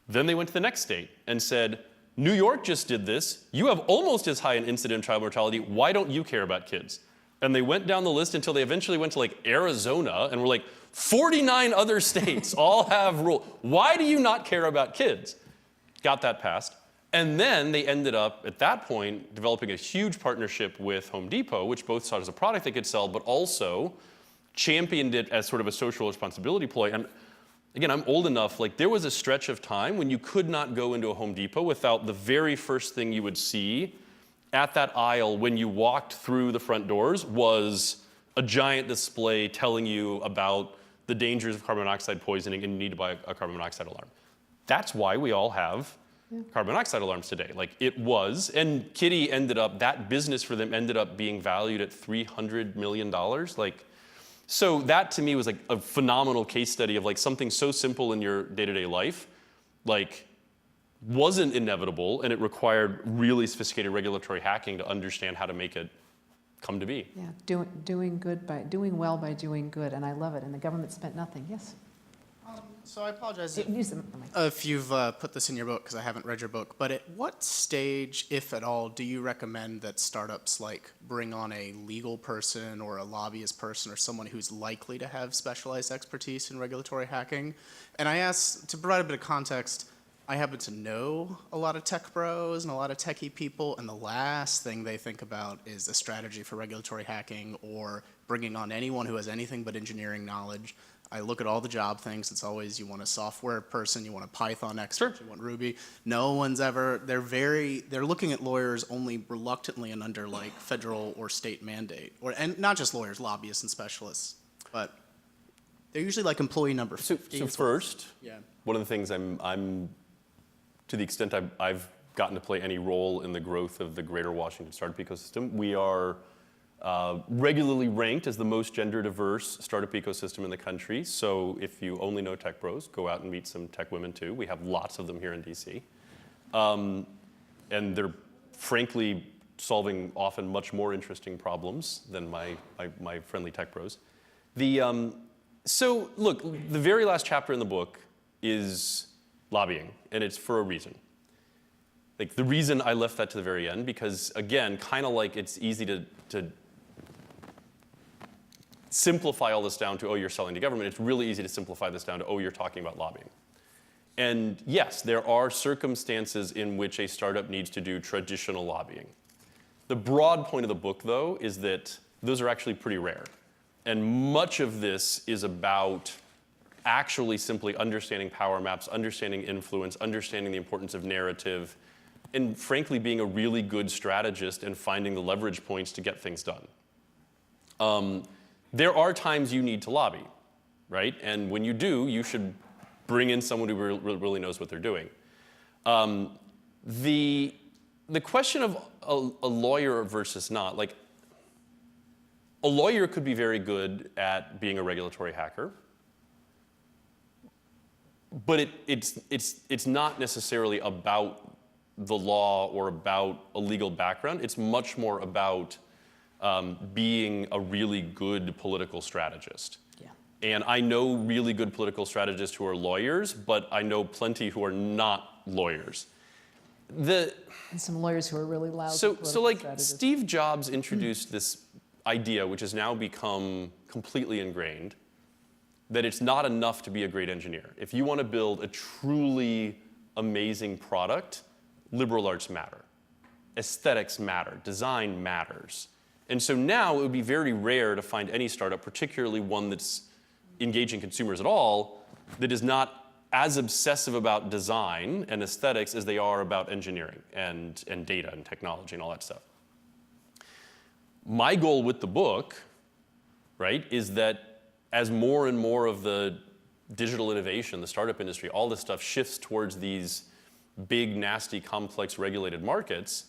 Then they went to the next state and said, New York just did this. You have almost as high an incident of child mortality. Why don't you care about kids? And they went down the list until they eventually went to like Arizona and were like, 49 other states all have rules. Why do you not care about kids? Got that passed. And then they ended up, at that point, developing a huge partnership with Home Depot, which both saw it as a product they could sell, but also championed it as sort of a social responsibility ploy. And again, I'm old enough, like there was a stretch of time when you could not go into a Home Depot without the very first thing you would see at that aisle when you walked through the front doors was a giant display telling you about the dangers of carbon monoxide poisoning and you need to buy a carbon monoxide alarm. That's why we all have carbon monoxide alarms today. Like it was, and Kitty ended up, that business for them ended up being valued at $300 million. Like, so that to me was like a phenomenal case study of like something so simple in your day-to-day life, like wasn't inevitable, and it required really sophisticated regulatory hacking to understand how to make it come to be. Yeah, doing well by doing good, and I love it. And the government spent nothing. Yes. So I apologize Use the mic. if you've put this in your book, because I haven't read your book, but at what stage, if at all, do you recommend that startups like bring on a legal person or a lobbyist person or someone who's likely to have specialized expertise in regulatory hacking? And I ask, to provide a bit of context, I happen to know a lot of tech bros and a lot of techie people, and the last thing they think about is a strategy for regulatory hacking or bringing on anyone who has anything but engineering knowledge. I look at all the job things. It's always you want a software person, you want a Python expert, you want Ruby. No one's ever, they're looking at lawyers only reluctantly and under like federal or state mandate. And not just lawyers, lobbyists and specialists, but they're usually like employee number 50. So first, Yeah. one of the things I'm to the extent I've gotten to play any role in the growth of the greater Washington startup ecosystem, we are regularly ranked as the most gender diverse startup ecosystem in the country. So if you only know tech bros, go out and meet some tech women too. We have lots of them here in DC. And they're frankly solving often much more interesting problems than my friendly tech bros. So look, the very last chapter in the book is lobbying, and it's for a reason. Like the reason I left that to the very end, because again, kind of like it's easy to simplify all this down to, oh, you're selling to government. It's really easy to simplify this down to, oh, you're talking about lobbying. And yes, there are circumstances in which a startup needs to do traditional lobbying. The broad point of the book, though, is that those are actually pretty rare. And much of this is about actually simply understanding power maps, understanding influence, understanding the importance of narrative, and frankly being a really good strategist and finding the leverage points to get things done. There are times you need to lobby, right? And when you do, you should bring in someone who really knows what they're doing. The question of a lawyer versus not, like, a lawyer could be very good at being a regulatory hacker, but it's not necessarily about the law or about a legal background. It's much more about being a really good political strategist. Yeah. And I know really good political strategists who are lawyers, but I know plenty who are not lawyers. And some lawyers who are really loud. So like Steve Jobs introduced this idea, which has now become completely ingrained, that it's not enough to be a great engineer. If you want to build a truly amazing product, liberal arts matter. Aesthetics matter. Design matters. And so now it would be very rare to find any startup, particularly one that's engaging consumers at all, that is not as obsessive about design and aesthetics as they are about engineering and data and technology and all that stuff. My goal with the book, right, is that as more and more of the digital innovation, the startup industry, all this stuff shifts towards these big, nasty, complex, regulated markets,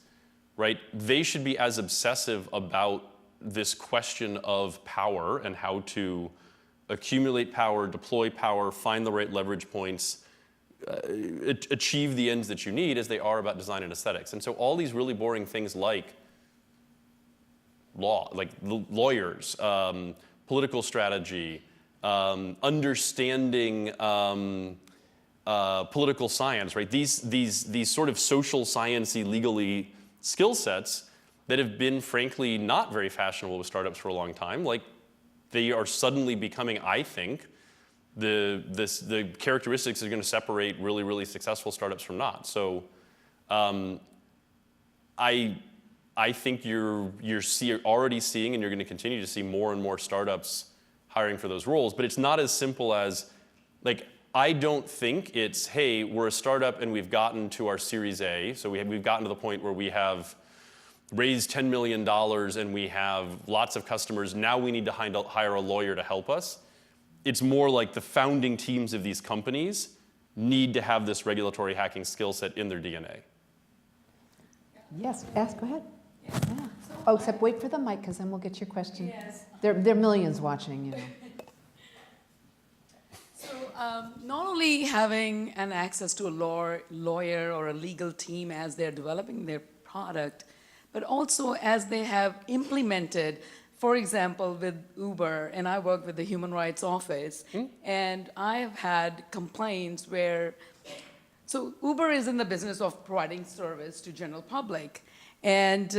right, they should be as obsessive about this question of power and how to accumulate power, deploy power, find the right leverage points, achieve the ends that you need as they are about design and aesthetics. And so all these really boring things like law, like lawyers, political strategy, understanding political science, right? These sort of social science-y, legally skill sets that have been, frankly, not very fashionable with startups for a long time, like they are suddenly becoming, I think, the characteristics that are going to separate really, really successful startups from not. So I think you're already seeing, and you're going to continue to see more and more startups hiring for those roles, but it's not as simple as, like, I don't think it's, hey, we're a startup and we've gotten to our Series A, so we've gotten to the point where we have raised $10 million and we have lots of customers, now we need to hire a lawyer to help us. It's more like the founding teams of these companies need to have this regulatory hacking skill set in their DNA. Yes, go ahead. Yeah. Oh, except wait for the mic, because then we'll get your question. Yes. There are millions watching, you know. Not only having an access to a lawyer or a legal team as they're developing their product, but also as they have implemented, for example, with Uber, and I work with the Human Rights Office, and I have had complaints where, so Uber is in the business of providing service to general public, and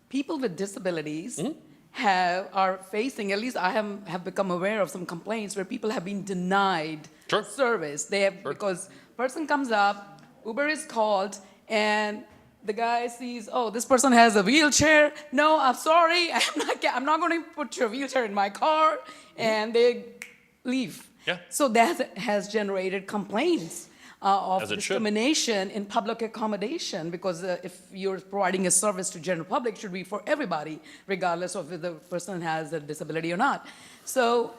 people with disabilities are facing, at least I have become aware of some complaints where people have been denied service. They have, because person comes up, Uber is called, and the guy sees, oh, this person has a wheelchair. No, I'm sorry, I'm not going to put your wheelchair in my car, and they leave. Yeah. So that has generated complaints of discrimination in public accommodation, because if you're providing a service to general public, it should be for everybody, regardless of if the person has a disability or not. So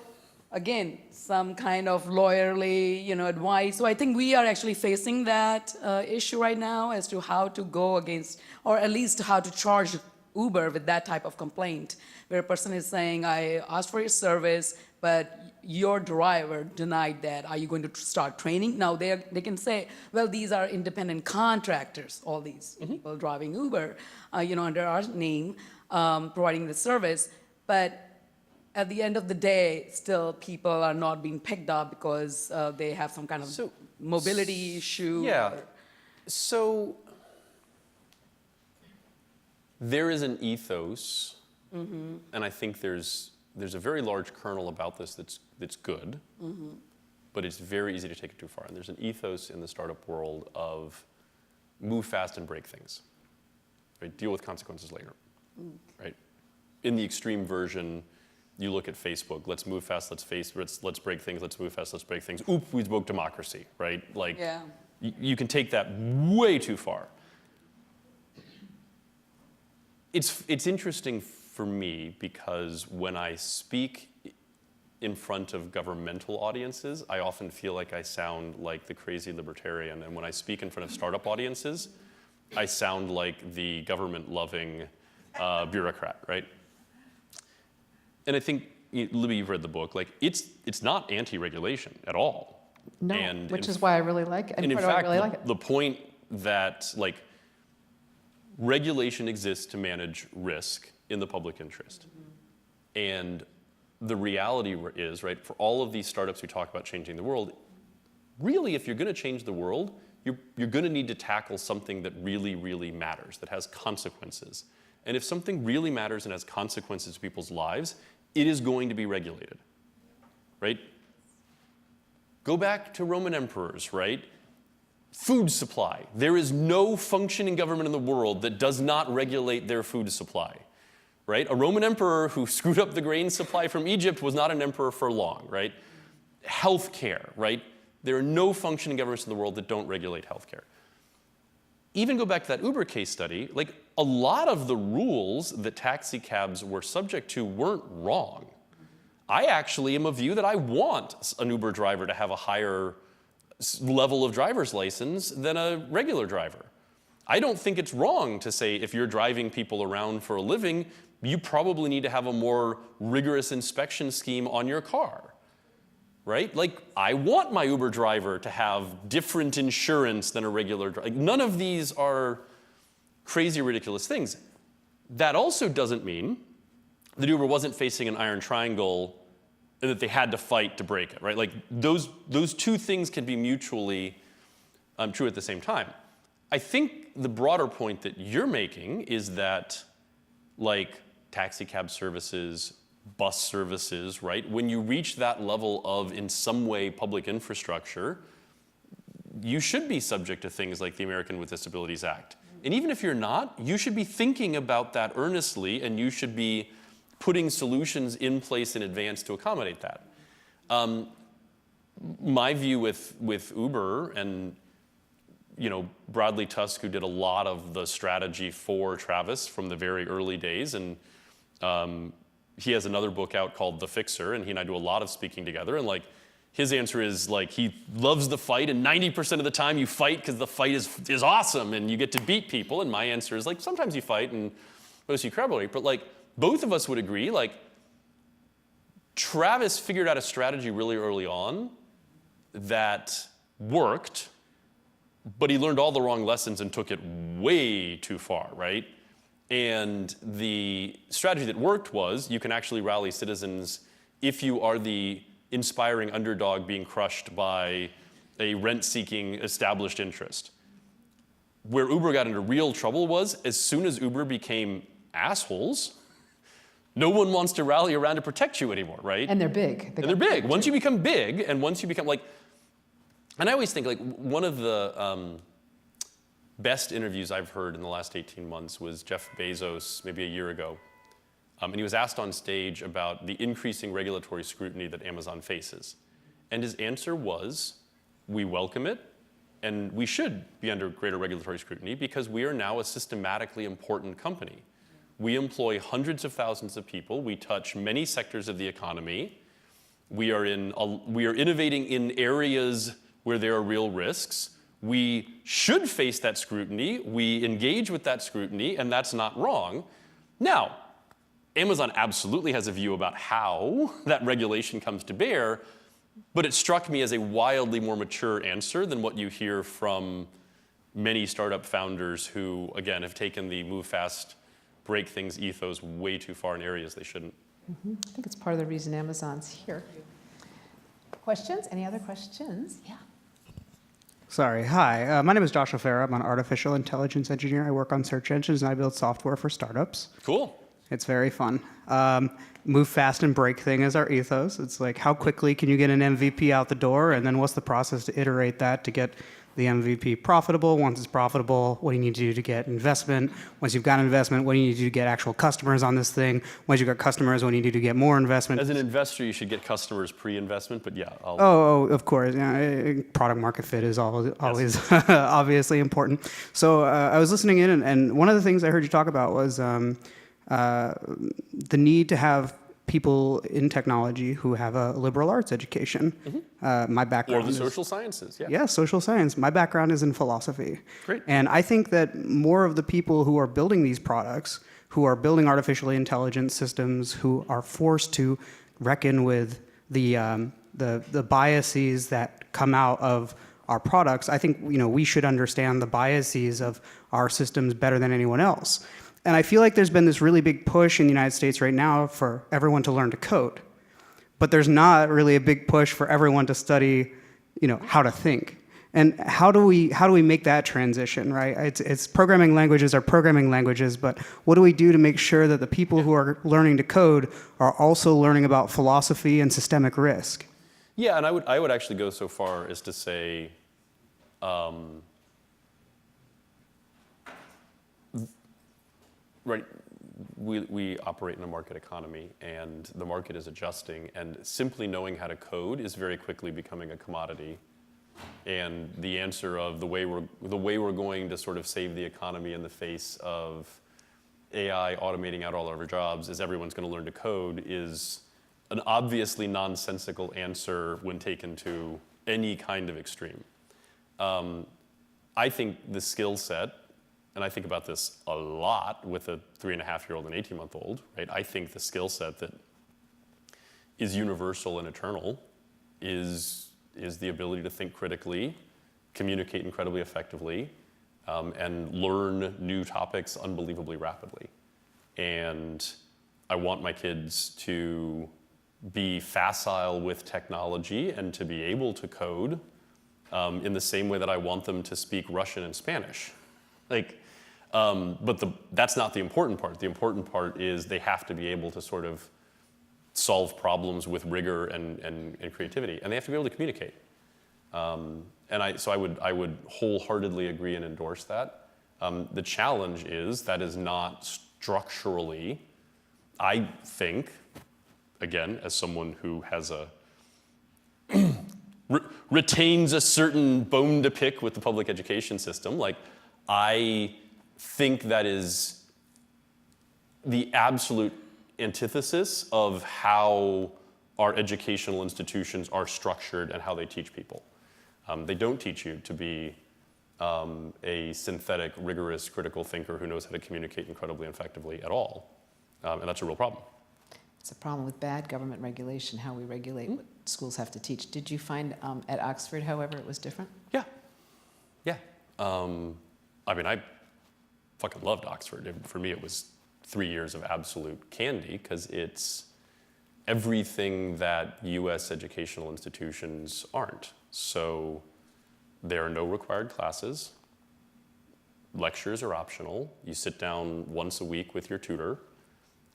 again, some kind of lawyerly, advice. So I think we are actually facing that issue right now as to how to go against, or at least how to charge Uber with that type of complaint, where a person is saying, I asked for your service, but your driver denied that. Are you going to start training? Now they can say, well, these are independent contractors, all these people driving Uber, under our name, providing the service. But at the end of the day, still people are not being picked up because they have some kind of mobility issue. Yeah. So there is an ethos, and I think there's a very large kernel about this that's good, but it's very easy to take it too far. And there's an ethos in the startup world of move fast and break things, right? Deal with consequences later, right? In the extreme version, you look at Facebook, let's move fast, let's break things, let's move fast, let's break things. Oop, we broke democracy, right? Like, you can take that way too far. It's interesting for me because when I speak in front of governmental audiences, I often feel like I sound like the crazy libertarian. And when I speak in front of startup audiences, I sound like the government-loving bureaucrat, right? And I think, Libby, you've read the book, like it's not anti-regulation at all. No, And which is why I really like it. And in part of why I fact, really like it. the point that like regulation exists to manage risk in the public interest. And the reality is, right, for all of these startups who talk about changing the world, really, if you're going to change the world, you're going to need to tackle something that really, really matters, that has consequences. And if something really matters and has consequences to people's lives, it is going to be regulated, right? Go back to Roman emperors, right? Food supply. There is no functioning government in the world that does not regulate their food supply, right? A Roman emperor who screwed up the grain supply from Egypt was not an emperor for long, right? Healthcare, right? There are no functioning governments in the world that don't regulate healthcare. Even go back to that Uber case study, like a lot of the rules that taxi cabs were subject to weren't wrong. I actually am of view that I want an Uber driver to have a higher level of driver's license than a regular driver. I don't think it's wrong to say if you're driving people around for a living, you probably need to have a more rigorous inspection scheme on your car, right? Like, I want my Uber driver to have different insurance than a regular driver. Like, none of these are crazy, ridiculous things. That also doesn't mean that Uber wasn't facing an iron triangle and that they had to fight to break it, right? Like, those two things can be mutually true at the same time. I think the broader point that you're making is that, like, taxi cab services, bus services, right? When you reach that level of, in some way, public infrastructure, you should be subject to things like the American with Disabilities Act. And even if you're not, you should be thinking about that earnestly, and you should be putting solutions in place in advance to accommodate that. My view with Uber, and Bradley Tusk, who did a lot of the strategy for Travis from the very early days, and he has another book out called The Fixer, and he and I do a lot of speaking together, and like his answer is like he loves the fight, and 90% of the time you fight because the fight is awesome and you get to beat people, and my answer is like sometimes you fight and mostly you collaborate, but like both of us would agree, like Travis figured out a strategy really early on that worked, but he learned all the wrong lessons and took it way too far, right? And the strategy that worked was you can actually rally citizens if you are the inspiring underdog being crushed by a rent-seeking established interest. Where Uber got into real trouble was as soon as Uber became assholes, no one wants to rally around to protect you anymore, right? And they're big. And they're big. Once you become big, and once you become like, and I always think like one of the best interviews I've heard in the last 18 months was Jeff Bezos, maybe a year ago. And he was asked on stage about the increasing regulatory scrutiny that Amazon faces. And his answer was, we welcome it, and we should be under greater regulatory scrutiny because we are now a systematically important company. We employ hundreds of thousands of people. We touch many sectors of the economy. We are innovating in areas where there are real risks. We should face that scrutiny. We engage with that scrutiny, and that's not wrong. Now, Amazon absolutely has a view about how that regulation comes to bear, but it struck me as a wildly more mature answer than what you hear from many startup founders who, again, have taken the move fast, break things ethos way too far in areas they shouldn't. I think it's part of the reason Amazon's here. Questions? Any other questions? Yeah. Sorry, hi. My name is Josh O'Farah. I'm an artificial intelligence engineer. I work on search engines and I build software for startups. Cool. It's very fun. Move fast and break thing is our ethos. It's like how quickly can you get an MVP out the door, and then what's the process to iterate that to get the MVP profitable? Once it's profitable, what do you need to do to get investment? Once you've got investment, what do you need to do to get actual customers on this thing? Once you've got customers, what do you need to do to get more investment? As an investor, you should get customers pre-investment, but yeah, Oh, of course. Yeah, product market fit is always obviously important. So I was listening in, and one of the things I heard you talk about was the need to have people in technology who have a liberal arts education. My background or the is, social sciences, yeah. Yeah, social science. My background is in philosophy. Great. And I think that more of the people who are building these products, who are building artificially intelligent systems, who are forced to reckon with the biases that come out of our products, I think we should understand the biases of our systems better than anyone else. And I feel like there's been this really big push in the United States right now for everyone to learn to code. But there's not really a big push for everyone to study, how to think. And how do we make that transition, right? It's programming languages are programming languages, but what do we do to make sure that the people who are learning to code are also learning about philosophy and systemic risk? Yeah, and I would actually go so far as to say, right, we operate in a market economy, and the market is adjusting, and simply knowing how to code is very quickly becoming a commodity. And the answer of the way we're going to sort of save the economy in the face of AI automating out all of our jobs is everyone's going to learn to code is an obviously nonsensical answer when taken to any kind of extreme. I think the skill set, and I think about this a lot with a 3.5-year-old and 18-month-old, right? I think the skill set that is universal and eternal is the ability to think critically, communicate incredibly effectively, and learn new topics unbelievably rapidly. And I want my kids to be facile with technology and to be able to code in the same way that I want them to speak Russian and Spanish. But that's not the important part. The important part is they have to be able to sort of solve problems with rigor and creativity, and they have to be able to communicate. So I would wholeheartedly agree and endorse that. The challenge is that is not structurally, I think, again, as someone who has retains a certain bone to pick with the public education system, I think that is the absolute antithesis of how our educational institutions are structured and how they teach people. They don't teach you to be a synthetic, rigorous, critical thinker who knows how to communicate incredibly effectively at all. And that's a real problem. It's a problem with bad government regulation, how we regulate what schools have to teach. Did you find at Oxford, however, it was different? Yeah. I fucking loved Oxford. For me, it was 3 years of absolute candy because it's everything that U.S. educational institutions aren't. So there are no required classes. Lectures are optional. You sit down once a week with your tutor.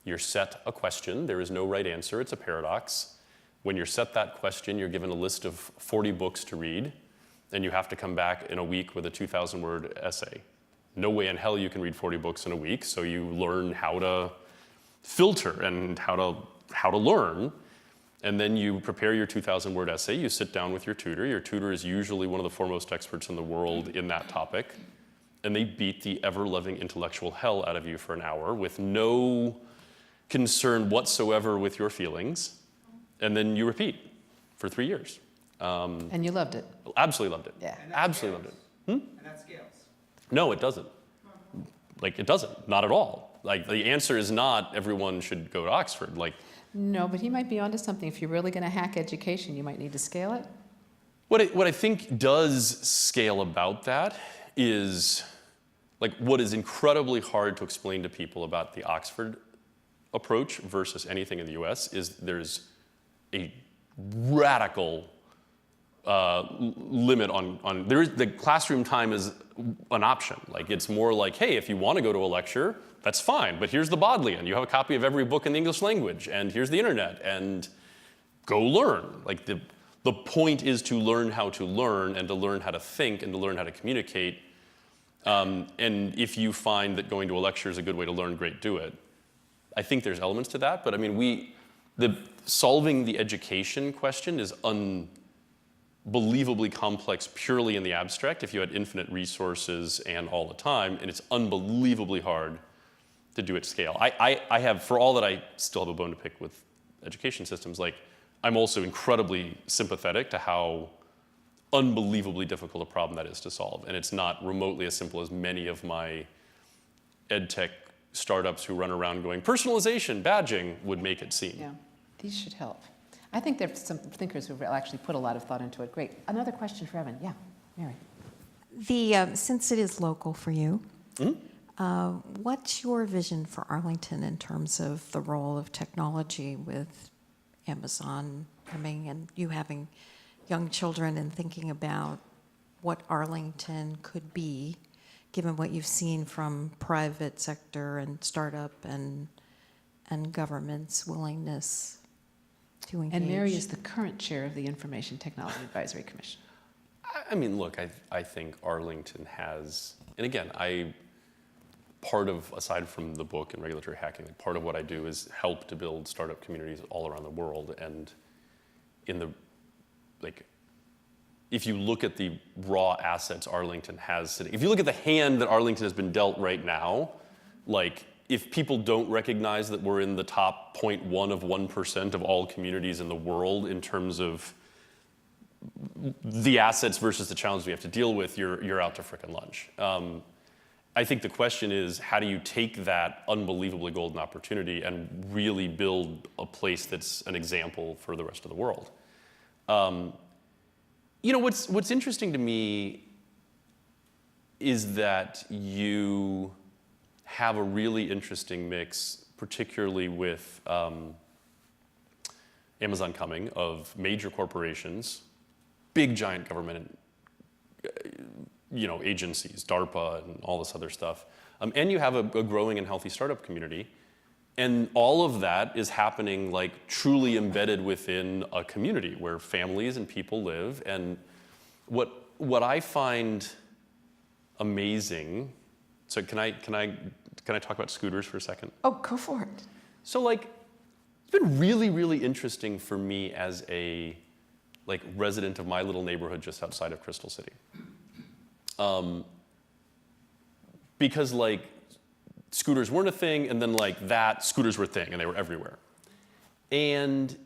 You're set a question. There is no right answer. It's a paradox. When you're set that question, you're given a list of 40 books to read, and you have to come back in a week with a 2,000-word essay. No way in hell you can read 40 books in a week, so you learn how to filter and how to learn, and then you prepare your 2,000-word essay. You sit down with your tutor. Your tutor is usually one of the foremost experts in the world in that topic, and they beat the ever-loving intellectual hell out of you for an hour with no concern whatsoever with your feelings, and then you repeat for 3 years. And you loved it. Absolutely loved it. Yeah. Absolutely loved it. And that scales. No, it doesn't. It doesn't. Not at all. The answer is not everyone should go to Oxford. No, but he might be onto something. If you're really going to hack education, you might need to scale it. What I think does scale about that is, what is incredibly hard to explain to people about the Oxford approach versus anything in the US is there's a radical limit on the classroom time is an option. It's more hey, if you want to go to a lecture, that's fine, but here's the Bodleian. You have a copy of every book in the English language, and here's the internet, and go learn. the point is to learn how to learn and to learn how to think and to learn how to communicate. And if you find that going to a lecture is a good way to learn, great, do it. I think there's elements to that, but I mean, solving the education question is unbelievably complex purely in the abstract if you had infinite resources and all the time, and it's unbelievably hard to do at scale. I have, for all that I still have a bone to pick with education systems, like, I'm also incredibly sympathetic to how unbelievably difficult a problem that is to solve. And it's not remotely as simple as many of my ed tech startups who run around going, personalization, badging, would make it seem. Yeah, these should help. I think there's some thinkers who've actually put a lot of thought into it. Great. Another question for Evan. Yeah, Mary. Since it is local for you, what's your vision for Arlington in terms of the role of technology with Amazon coming and you having young children and thinking about what Arlington could be, given what you've seen from private sector and startup and government's willingness to engage? And Mary is the current chair of the Information Technology Advisory Commission. I mean, look, I think Arlington has, and again, aside from the book and regulatory hacking, part of what I do is help to build startup communities all around the world. And if you look at the raw assets Arlington has sitting, if you look at the hand that Arlington has been dealt right now, like, if people don't recognize that we're in the top 0.1 of 1% of all communities in the world in terms of the assets versus the challenges we have to deal with, you're out to frickin' lunch. I think the question is, how do you take that unbelievably golden opportunity and really build a place that's an example for the rest of the world? What's interesting to me is that you have a really interesting mix, particularly with Amazon coming, of major corporations, big giant government agencies, DARPA and all this other stuff. And you have a growing and healthy startup community. And all of that is happening like truly embedded within a community where families and people live. And what I find amazing, so can I talk about scooters for a second? Oh, go for it. So it's been really, really interesting for me as a resident of my little neighborhood just outside of Crystal City. Because scooters weren't a thing, and then scooters were a thing, and they were everywhere. And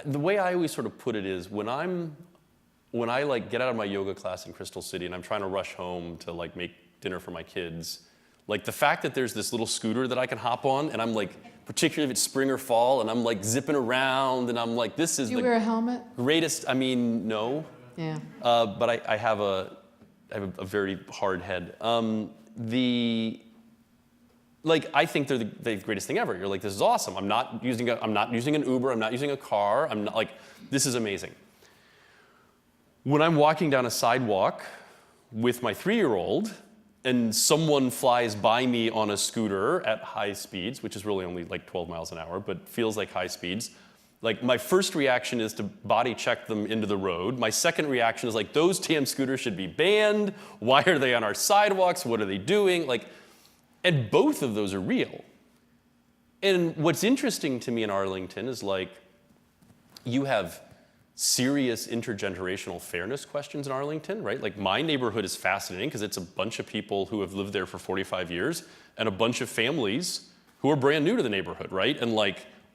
the way I always sort of put it is, when I get out of my yoga class in Crystal City and I'm trying to rush home to make dinner for my kids, the fact that there's this little scooter that I can hop on, and I'm particularly if it's spring or fall, and I'm zipping around, and I'm this is Do you wear a helmet? Greatest. I mean, no. Yeah. But I have a very hard head. I think they're the greatest thing ever. You're this is awesome. I'm not using an Uber. I'm not using a car. I'm not this is amazing. When I'm walking down a sidewalk with my 3-year-old and someone flies by me on a scooter at high speeds, which is really only 12 miles an hour, but feels like high speeds, my first reaction is to body check them into the road. My second reaction is those damn scooters should be banned. Why are they on our sidewalks? What are they doing? And both of those are real. And what's interesting to me in Arlington is you have serious intergenerational fairness questions in Arlington, right? My neighborhood is fascinating because it's a bunch of people who have lived there for 45 years and a bunch of families who are brand new to the neighborhood, right? And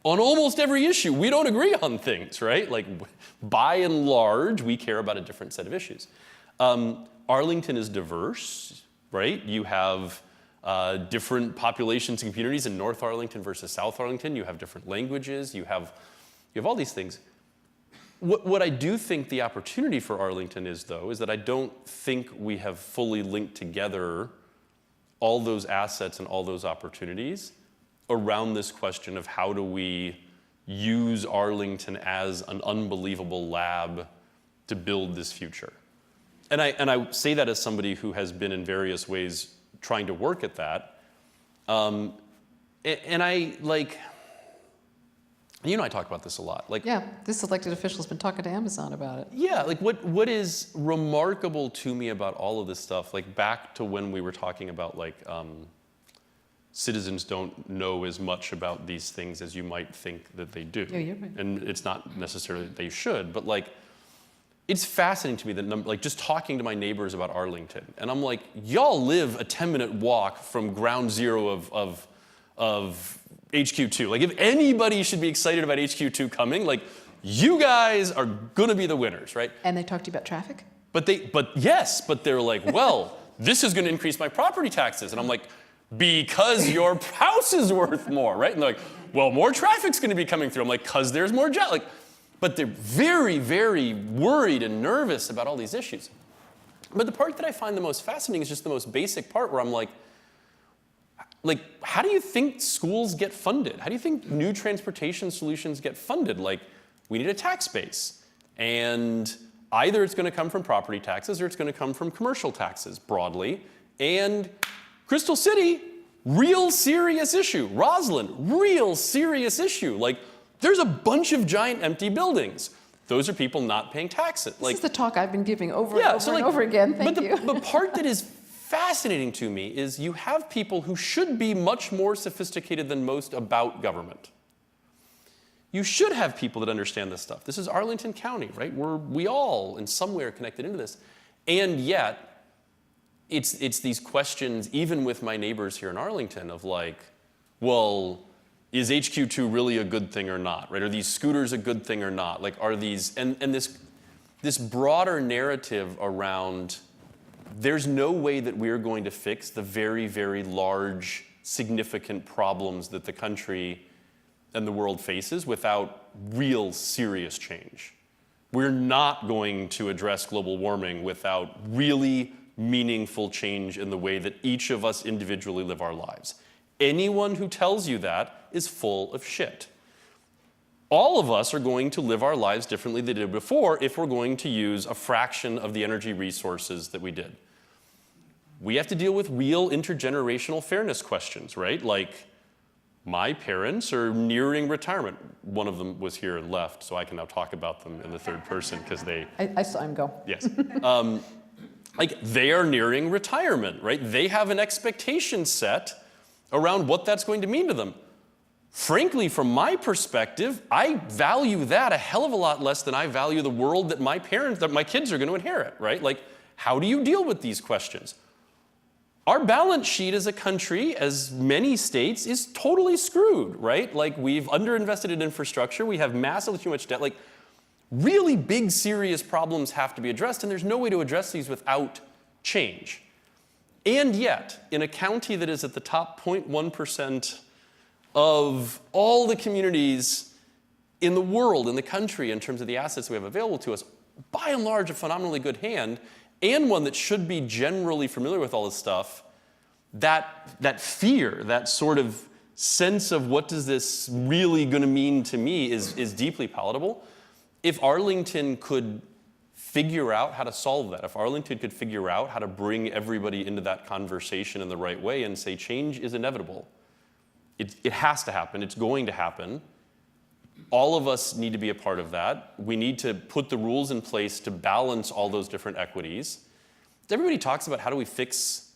on almost every issue, we don't agree on things, right? By and large, we care about a different set of issues. Arlington is diverse, right? You have different populations and communities in North Arlington versus South Arlington. You have different languages. You have all these things. What I do think the opportunity for Arlington is, though, is that I don't think we have fully linked together all those assets and all those opportunities around this question of how do we use Arlington as an unbelievable lab to build this future. And I say that as somebody who has been in various ways trying to work at that. And you and I talk about this a lot. Like, Yeah, this elected official's been talking to Amazon about it. yeah, like what is remarkable to me about all of this stuff, like back to when we were talking about like citizens don't know as much about these things as you might think that they do. Yeah, you're right. And it's not necessarily that they should, but like, it's fascinating to me that like just talking to my neighbors about Arlington, and I'm like, y'all live a 10-minute walk from ground zero of HQ2. Like, if anybody should be excited about HQ2 coming, like, you guys are gonna be the winners, right? And they talked to you about traffic? But they're like, well, this is gonna increase my property taxes. And I'm like, because your house is worth more, right? And they're like, well, more traffic's gonna be coming through. I'm like, cause there's more jobs. Like, but they're very, very worried and nervous about all these issues. But the part that I find the most fascinating is just the most basic part where I'm like, how do you think schools get funded? How do you think new transportation solutions get funded? Like, we need a tax base. And either it's gonna come from property taxes or it's gonna come from commercial taxes broadly. And Crystal City, real serious issue. Roslyn, real serious issue. Like, there's a bunch of giant empty buildings. Those are people not paying taxes. This is the talk I've been giving over and over so and over again. Thank you. The part that is fascinating to me is you have people who should be much more sophisticated than most about government. You should have people that understand this stuff. This is Arlington County, right? We all, in some way, are connected into this. And yet, it's these questions, even with my neighbors here in Arlington, of like, well, is HQ2 really a good thing or not, right? Are these scooters a good thing or not? Like, are these, and this broader narrative around, there's no way that we're going to fix the very, very large, significant problems that the country and the world faces without real serious change. We're not going to address global warming without really meaningful change in the way that each of us individually live our lives. Anyone who tells you that is full of shit. All of us are going to live our lives differently than they did before if we're going to use a fraction of the energy resources that we did. We have to deal with real intergenerational fairness questions, right? Like, my parents are nearing retirement. One of them was here and left, so I can now talk about them in the third person because they... I saw him go. Yes. Like, they are nearing retirement, right? They have an expectation set around what that's going to mean to them. Frankly, from my perspective, I value that a hell of a lot less than I value the world that my kids are going to inherit, right? Like, how do you deal with these questions? Our balance sheet as a country, as many states, is totally screwed, right? Like, we've underinvested in infrastructure, we have massively too much debt. Like, really big, serious problems have to be addressed, and there's no way to address these without change. And yet, in a county that is at the top 0.1% of all the communities in the world, in the country, in terms of the assets we have available to us, by and large, a phenomenally good hand, and one that should be generally familiar with all this stuff, that fear, that sort of sense of what does this really going to mean to me is deeply palatable. If Arlington could figure out how to solve that, if Arlington could figure out how to bring everybody into that conversation in the right way and say change is inevitable, it has to happen, it's going to happen. All of us need to be a part of that. We need to put the rules in place to balance all those different equities. Everybody talks about how do we fix,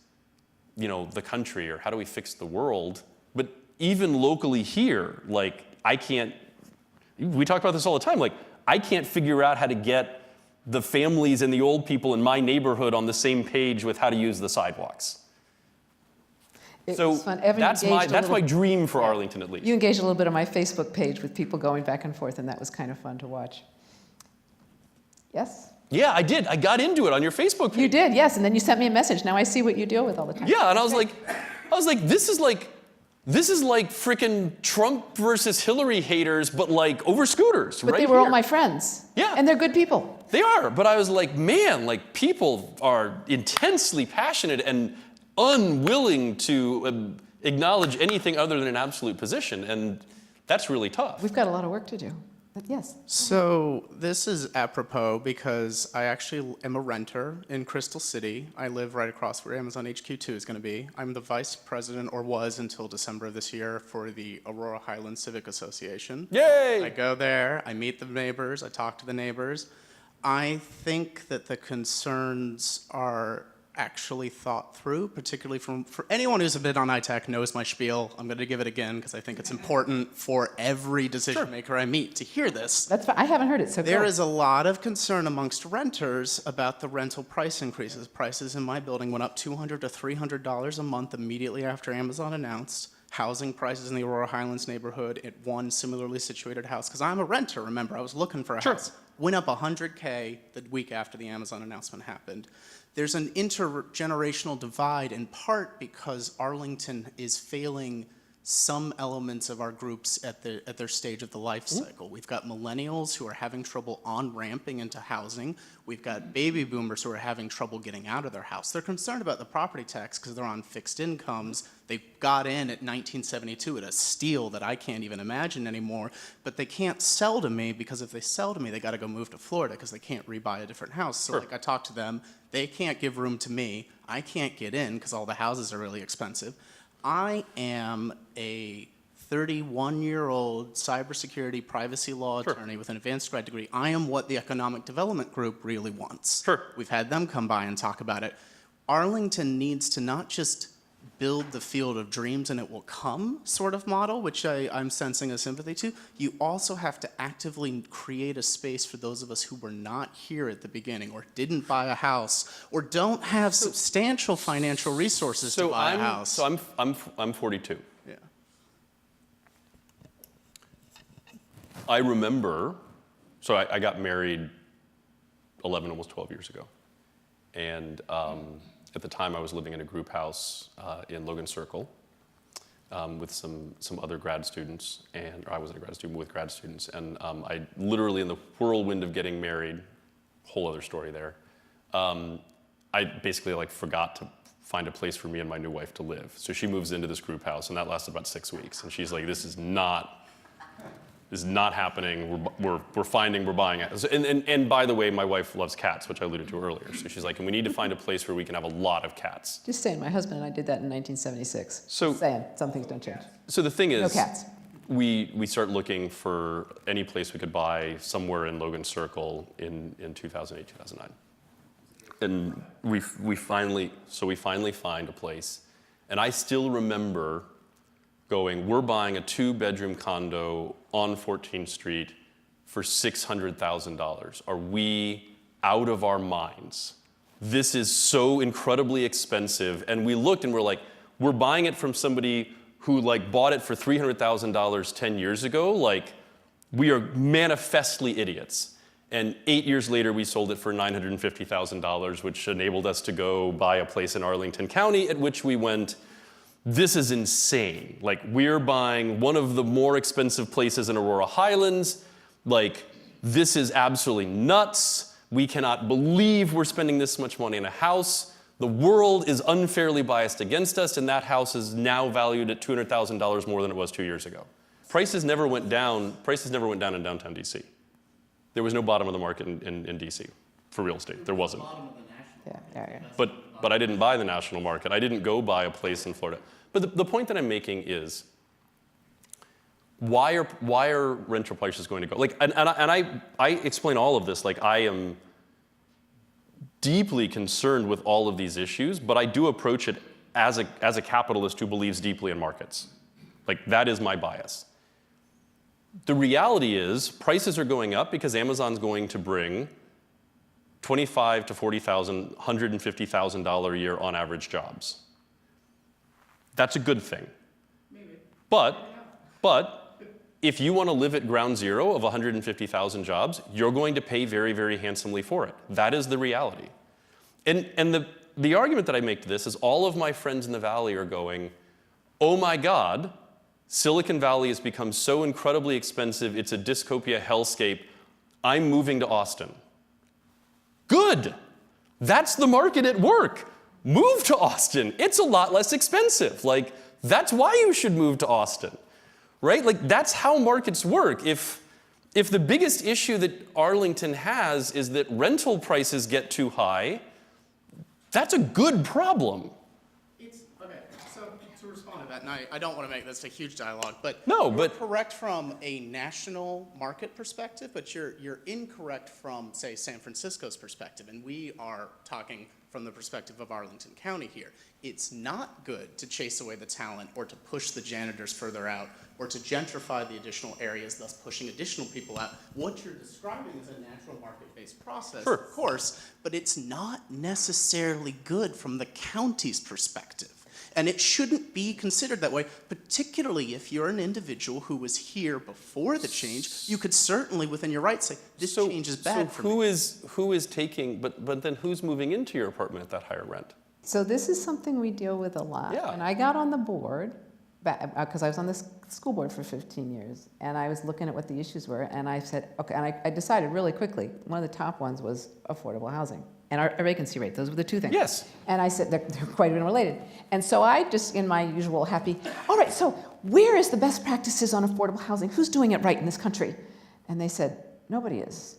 the country or how do we fix the world, but even locally here, like, we talk about this all the time, like, I can't figure out how to get the families and the old people in my neighborhood on the same page with how to use the sidewalks. It So was fun. Evan That's engaged a my little- dream for Yeah. Arlington, at least. You engaged a little bit on my Facebook page with people going back and forth, and that was kind of fun to watch. Yes? Yeah, I did. I got into it on your Facebook page. You did, yes, and then you sent me a message. Now I see what you deal with all the time. Yeah, and I was like, this is like frickin' Trump versus Hillary haters, but like over scooters, But right they were all here. my friends. Yeah. And they're good people. They are, but I was like, man, like people are intensely passionate and unwilling to acknowledge anything other than an absolute position, and that's really tough. We've got a lot of work to do. But yes. So this is apropos because I actually am a renter in Crystal City. I live right across where Amazon HQ2 is going to be. I'm the vice president, or was until December of this year, for the Aurora Highlands Civic Association. Yay! I go there, I meet the neighbors, I talk to the neighbors. I think that the concerns are actually thought through, particularly for anyone who's been on iTech knows my spiel. I'm going to give it again because I think it's important for every decision maker I meet to hear this. That's fine. I haven't heard it, so There go. is a lot of concern amongst renters about the rental price increases. Prices in my building went up $200 to $300 a month immediately after Amazon announced. Housing prices in the Aurora Highlands neighborhood at one similarly situated house, because I'm a renter, remember, I was looking for a house, went up $100K the week after the Amazon announcement happened. There's an intergenerational divide, in part because Arlington is failing some elements of our groups at their stage of the life cycle. We've got millennials who are having trouble on-ramping into housing. We've got baby boomers who are having trouble getting out of their house. They're concerned about the property tax because they're on fixed incomes. They got in at 1972 at a steal that I can't even imagine anymore, but they can't sell to me because if they sell to me, they got to go move to Florida because they can't rebuy a different house. So like I talked to them, they can't give room to me. I can't get in because all the houses are really expensive. I am a 31-year-old cybersecurity privacy law attorney with an advanced grad degree. I am what the Economic Development Group really wants. We've had them come by and talk about it. Arlington needs to not just build the field of dreams and it will come sort of model, which I'm sensing a sympathy to. You also have to actively create a space for those of us who were not here at the beginning or didn't buy a house or don't have substantial financial resources to buy a house. So I'm 42. Yeah. I remember, so I got married 11, almost 12 years ago. And at the time I was living in a group house in Logan Circle with some other grad students, or I wasn't a grad student, but with grad students. And I literally, in the whirlwind of getting married, whole other story there, I basically forgot to find a place for me and my new wife to live. So she moves into this group house, and that lasted about 6 weeks. And she's like, this is not happening. We're buying it. And by the way, my wife loves cats, which I alluded to earlier. So she's like, and we need to find a place where we can have a lot of cats. Just saying, my husband and I did that in 1976. So Just saying, some things don't change. So the thing is, No cats. we start looking for any place we could buy somewhere in Logan Circle in 2008, 2009. And we finally find a place. And I still remember going, we're buying a 2-bedroom condo on 14th Street for $600,000. Are we out of our minds? This is so incredibly expensive. And we looked and we're like, we're buying it from somebody who bought it for $300,000 10 years ago. We are manifestly idiots. And 8 years later, we sold it for $950,000, which enabled us to go buy a place in Arlington County, at which we went, this is insane. We're buying one of the more expensive places in Aurora Highlands. This is absolutely nuts. We cannot believe we're spending this much money on a house. The world is unfairly biased against us, and that house is now valued at $200,000 more than it was 2 years ago. Prices never went down in downtown DC. There was no bottom of the market in DC for real estate. There wasn't. Yeah. But I didn't buy the national market. I didn't go buy a place in Florida. But the point that I'm making is, why are rental prices going to go? And I explain all of this. I am deeply concerned with all of these issues, but I do approach it as a capitalist who believes deeply in markets. That is my bias. The reality is, prices are going up because Amazon's going to bring $25,000 to $40,000, $150,000 a year on average jobs. That's a good thing. Maybe. But if you want to live at ground zero of 150,000 jobs, you're going to pay very, very handsomely for it. That is the reality. And the argument that I make to this is all of my friends in the Valley are going, oh my God, Silicon Valley has become so incredibly expensive, it's a dystopia hellscape. I'm moving to Austin. Good. That's the market at work. Move to Austin. It's a lot less expensive. That's why you should move to Austin, right? That's how markets work. If if the biggest issue that Arlington has is that rental prices get too high, that's a good problem. Okay, so to respond to that, and I don't want to make this a huge dialogue, but No, you're but- correct from a national market perspective, but you're incorrect from, say, San Francisco's perspective, and we are talking from the perspective of Arlington County here. It's not good to chase away the talent or to push the janitors further out or to gentrify the additional areas, thus pushing additional people out. What you're describing is a natural market-based process, Sure. of course, but it's not necessarily good from the county's perspective. And it shouldn't be considered that way, particularly if you're an individual who was here before the change. You could certainly, within your rights, say, this change is bad for me. Who is taking, but then who's moving into your apartment at that higher rent? So this is something we deal with a lot. Yeah. When I got on the board, because I was on the school board for 15 years, and I was looking at what the issues were, and I said, okay, and I decided really quickly, one of the top ones was affordable housing and our vacancy rate. Those were the two things. Yes. And I said, they're quite interrelated. And so I just, in my usual happy, all right, so where is the best practices on affordable housing? Who's doing it right in this country? And they said, nobody is.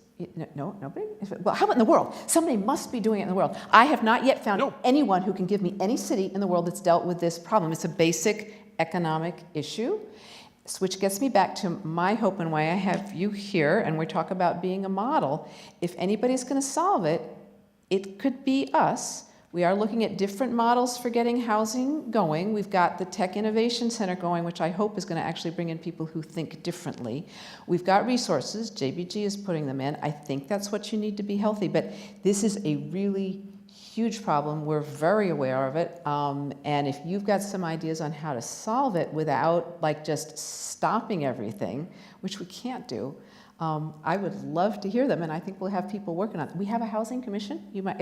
No, nobody? Well, how about in the world? Somebody must be doing it in the world. I have not yet found anyone who can give me any city in the world that's dealt with this problem. It's a basic economic issue, which gets me back to my hope and why I have you here, and we talk about being a model. If anybody's going to solve it, it could be us. We are looking at different models for getting housing going. We've got the Tech Innovation Center going, which I hope is going to actually bring in people who think differently. We've got resources. JBG is putting them in. I think that's what you need to be healthy. But this is a really huge problem. We're very aware of it. And if you've got some ideas on how to solve it without like just stopping everything, which we can't do, I would love to hear them, and I think we'll have people working on it. We have a housing commission. You might,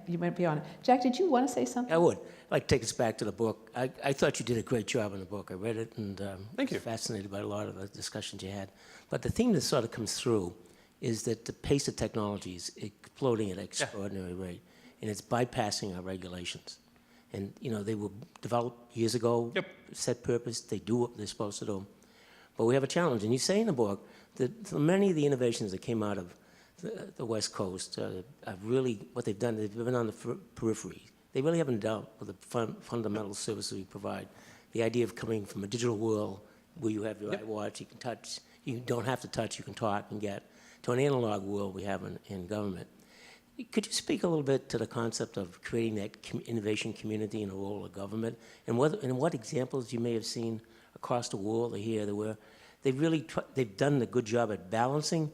you might be on it. Jack, did you want to say something? I would. I'd like to take us back to the book. I thought you did a great job in the book. I read it and Thank you. was fascinated by a lot of the discussions you had. But the theme that sort of comes through is that the pace of technology is exploding at an extraordinary rate, and it's bypassing our regulations. And, you know, they were developed years ago, set purpose, they do what they're supposed to do. But we have a challenge, and you say in the book that many of the innovations that came out of the West Coast are really, what they've done, they've been on the periphery. They really haven't dealt with the fundamental services we provide. The idea of coming from a digital world where you have your iWatch, you can touch, you don't have to touch, you can talk and get, to an analog world we have in government. Could you speak a little bit to the concept of creating that innovation community and the role of government, and what examples you may have seen across the world or here where they've done a good job at balancing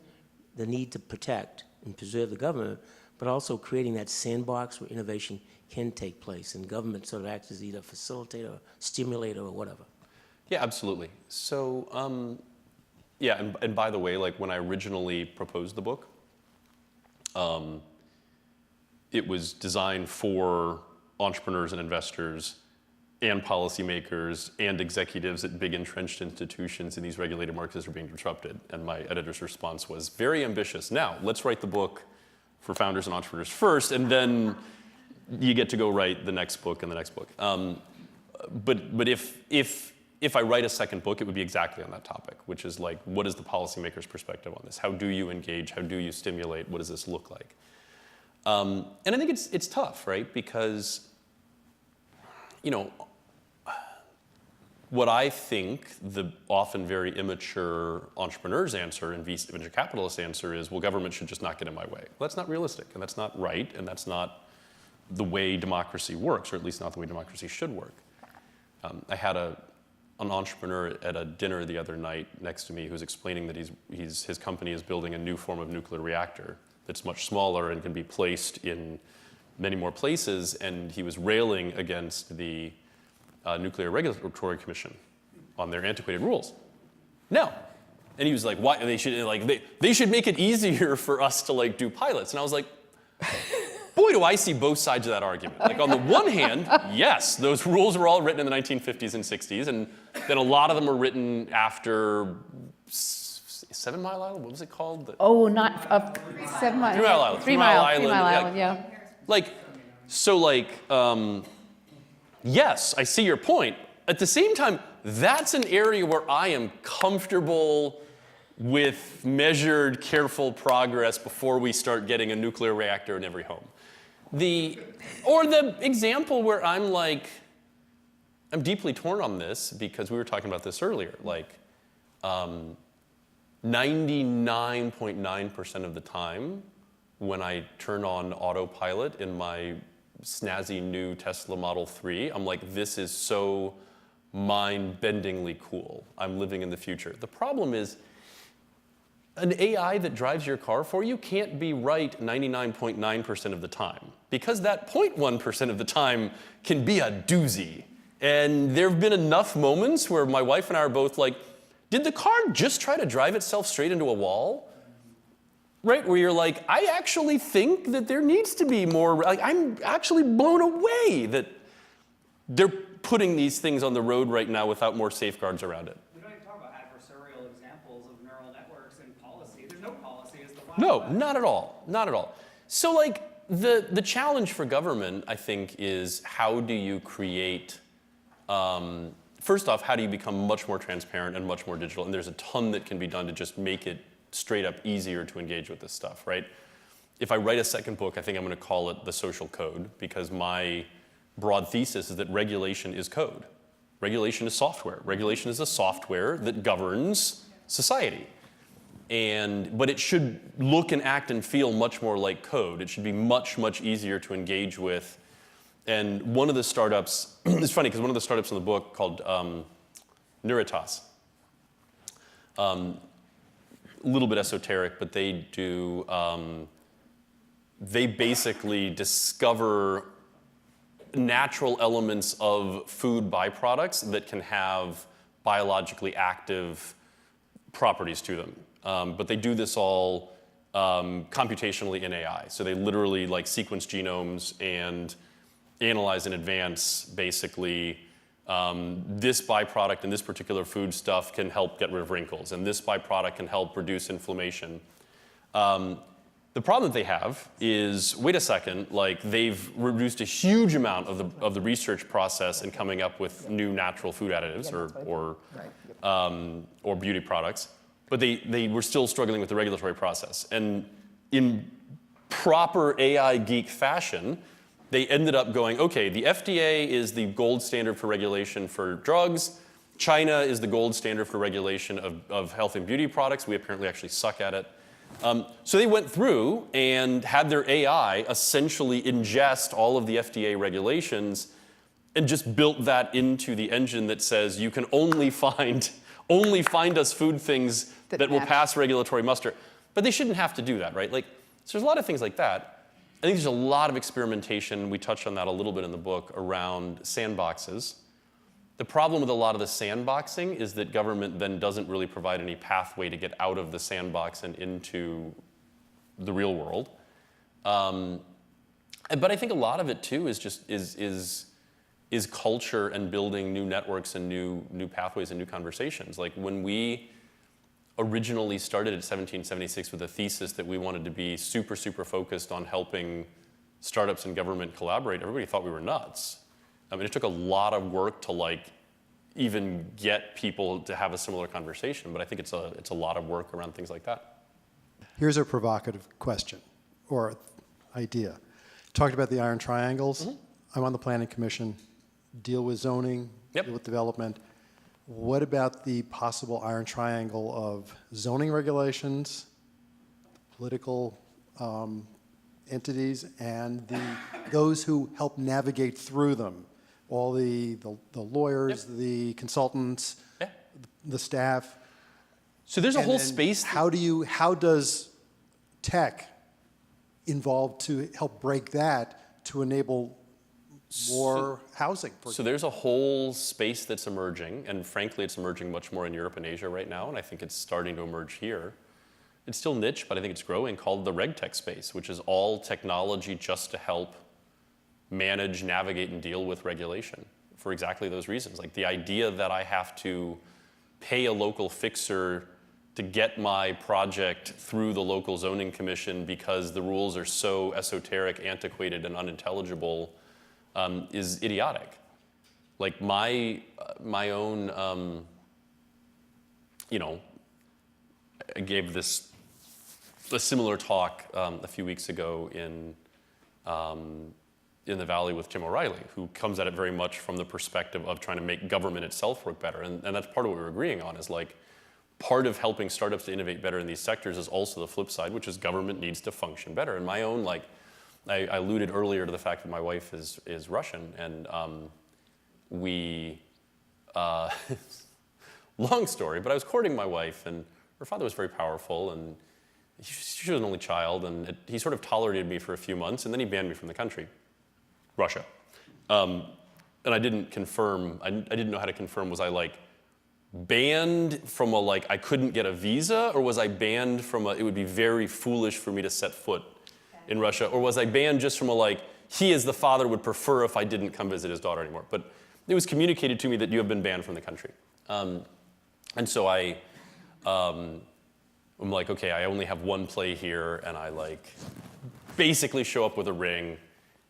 the need to protect and preserve the government, but also creating that sandbox where innovation can take place, and government sort of acts as either facilitator, stimulator, or whatever. Yeah, absolutely. So, yeah, and by the way, like when I originally proposed the book, it was designed for entrepreneurs and investors and policymakers and executives at big entrenched institutions in these regulated markets are being disrupted. And my editor's response was very ambitious. Now, let's write the book for founders and entrepreneurs first, and then you get to go write the next book and the next book. But if I write a second book, it would be exactly on that topic, which is like, what is the policymaker's perspective on this? How do you engage? How do you stimulate? What does this look like? And I think it's tough, right? Because, you know, what I think the often very immature entrepreneur's answer and venture capitalist answer is, well, government should just not get in my way. Well, that's not realistic, and that's not right, and that's not the way democracy works, or at least not the way democracy should work. I had an entrepreneur at a dinner the other night next to me who's explaining that his company is building a new form of nuclear reactor that's much smaller and can be placed in many more places, and he was railing against the Nuclear Regulatory Commission on their antiquated rules. No. And he was like, why? They should make it easier for us to like do pilots. And I was like, boy, do I see both sides of that argument. Like on the one hand, yes, those rules were all written in the 1950s and 60s, and then a lot of them were written after 7 Mile Island, what was it called? Oh, not 7 Mile. 3 Mile Island. 3 Mile Island, yeah. Like, so like, yes, I see your point. At the same time, that's an area where I am comfortable with measured, careful progress before we start getting a nuclear reactor in every home. Or the example where I'm like, I'm deeply torn on this because we were talking about this earlier, like 99.9% of the time when I turn on autopilot in my snazzy new Tesla Model 3, I'm like, this is so mind-bendingly cool. I'm living in the future. The problem is, an AI that drives your car for you can't be right 99.9% of the time, because that 0.1% of the time can be a doozy. And there have been enough moments where my wife and I are both like, did the car just try to drive itself straight into a wall? Right, where you're like, I actually think that there needs to be more, like, I'm actually blown away that they're putting these things on the road right now without more safeguards around it. We don't even talk about adversarial examples of neural networks and policy. There's no policy as the No, not at all, not at all. So like, the challenge for government, I think, is how do you create, first off, how do you become much more transparent and much more digital? And there's a ton that can be done to just make it straight up easier to engage with this stuff, right? If I write a second book, I think I'm going to call it The Social Code, because my broad thesis is that regulation is code. Regulation is software. Regulation is a software that governs society. But it should look and act and feel much more like code. It should be much, much easier to engage with. And one of the startups, it's funny because one of the startups in the book called Neuritas, a little bit esoteric, but they do, they basically discover natural elements of food byproducts that can have biologically active properties to them. But they do this all computationally in AI. So they literally like sequence genomes and analyze in advance basically this byproduct in this particular food stuff can help get rid of wrinkles, and this byproduct can help reduce inflammation. The problem that they have is, wait a second, like they've reduced a huge amount of the research process in coming up with new natural food additives or beauty products, but they were still struggling with the regulatory process. And in proper AI geek fashion, they ended up going, okay, the FDA is the gold standard for regulation for drugs. China is the gold standard for regulation of health and beauty products. We apparently actually suck at it. So they went through and had their AI essentially ingest all of the FDA regulations and just built that into the engine that says you can only find us food things that will pass regulatory muster. But they shouldn't have to do that, right? Like, so there's a lot of things like that. I think there's a lot of experimentation, we touched on that a little bit in the book, around sandboxes. The problem with a lot of the sandboxing is that government then doesn't really provide any pathway to get out of the sandbox and into the real world. But I think a lot of it too is just is culture and building new networks and new pathways and new conversations. Like when we originally started at 1776 with a thesis that we wanted to be super, super focused on helping startups and government collaborate, everybody thought we were nuts. I mean, it took a lot of work to like even get people to have a similar conversation, but I think it's a lot of work around things like that. Here's a provocative question or idea. Talked about the iron triangles. I'm on the planning commission, deal with zoning, deal with development. What about the possible iron triangle of zoning regulations, political entities, and those who help navigate through them? All the lawyers, the consultants, the staff. So there's a whole space. How does tech involve to help break that to enable more housing? So there's a whole space that's emerging, and frankly, it's emerging much more in Europe and Asia right now, and I think it's starting to emerge here. It's still niche, but I think it's growing, called the RegTech space, which is all technology just to help manage, navigate, and deal with regulation for exactly those reasons. Like the idea that I have to pay a local fixer to get my project through the local zoning commission because the rules are so esoteric, antiquated, and unintelligible is idiotic. Like my own, I gave a similar talk a few weeks ago in the Valley with Jim O'Reilly, who comes at it very much from the perspective of trying to make government itself work better. And that's part of what we're agreeing on, is like, part of helping startups to innovate better in these sectors is also the flip side, which is government needs to function better. And my own, like, I alluded earlier to the fact that my wife is Russian, and we, long story, but I was courting my wife, and her father was very powerful, and she was an only child, and he sort of tolerated me for a few months, and then he banned me from the country. Russia. And I didn't confirm, I didn't know how to confirm, was I like banned from a like, I couldn't get a visa, or was I banned from a, it would be very foolish for me to set foot in Russia, or was I banned just from a like, he as the father would prefer if I didn't come visit his daughter anymore. But it was communicated to me that you have been banned from the country. And so I'm like, okay, I only have one play here, and I like basically show up with a ring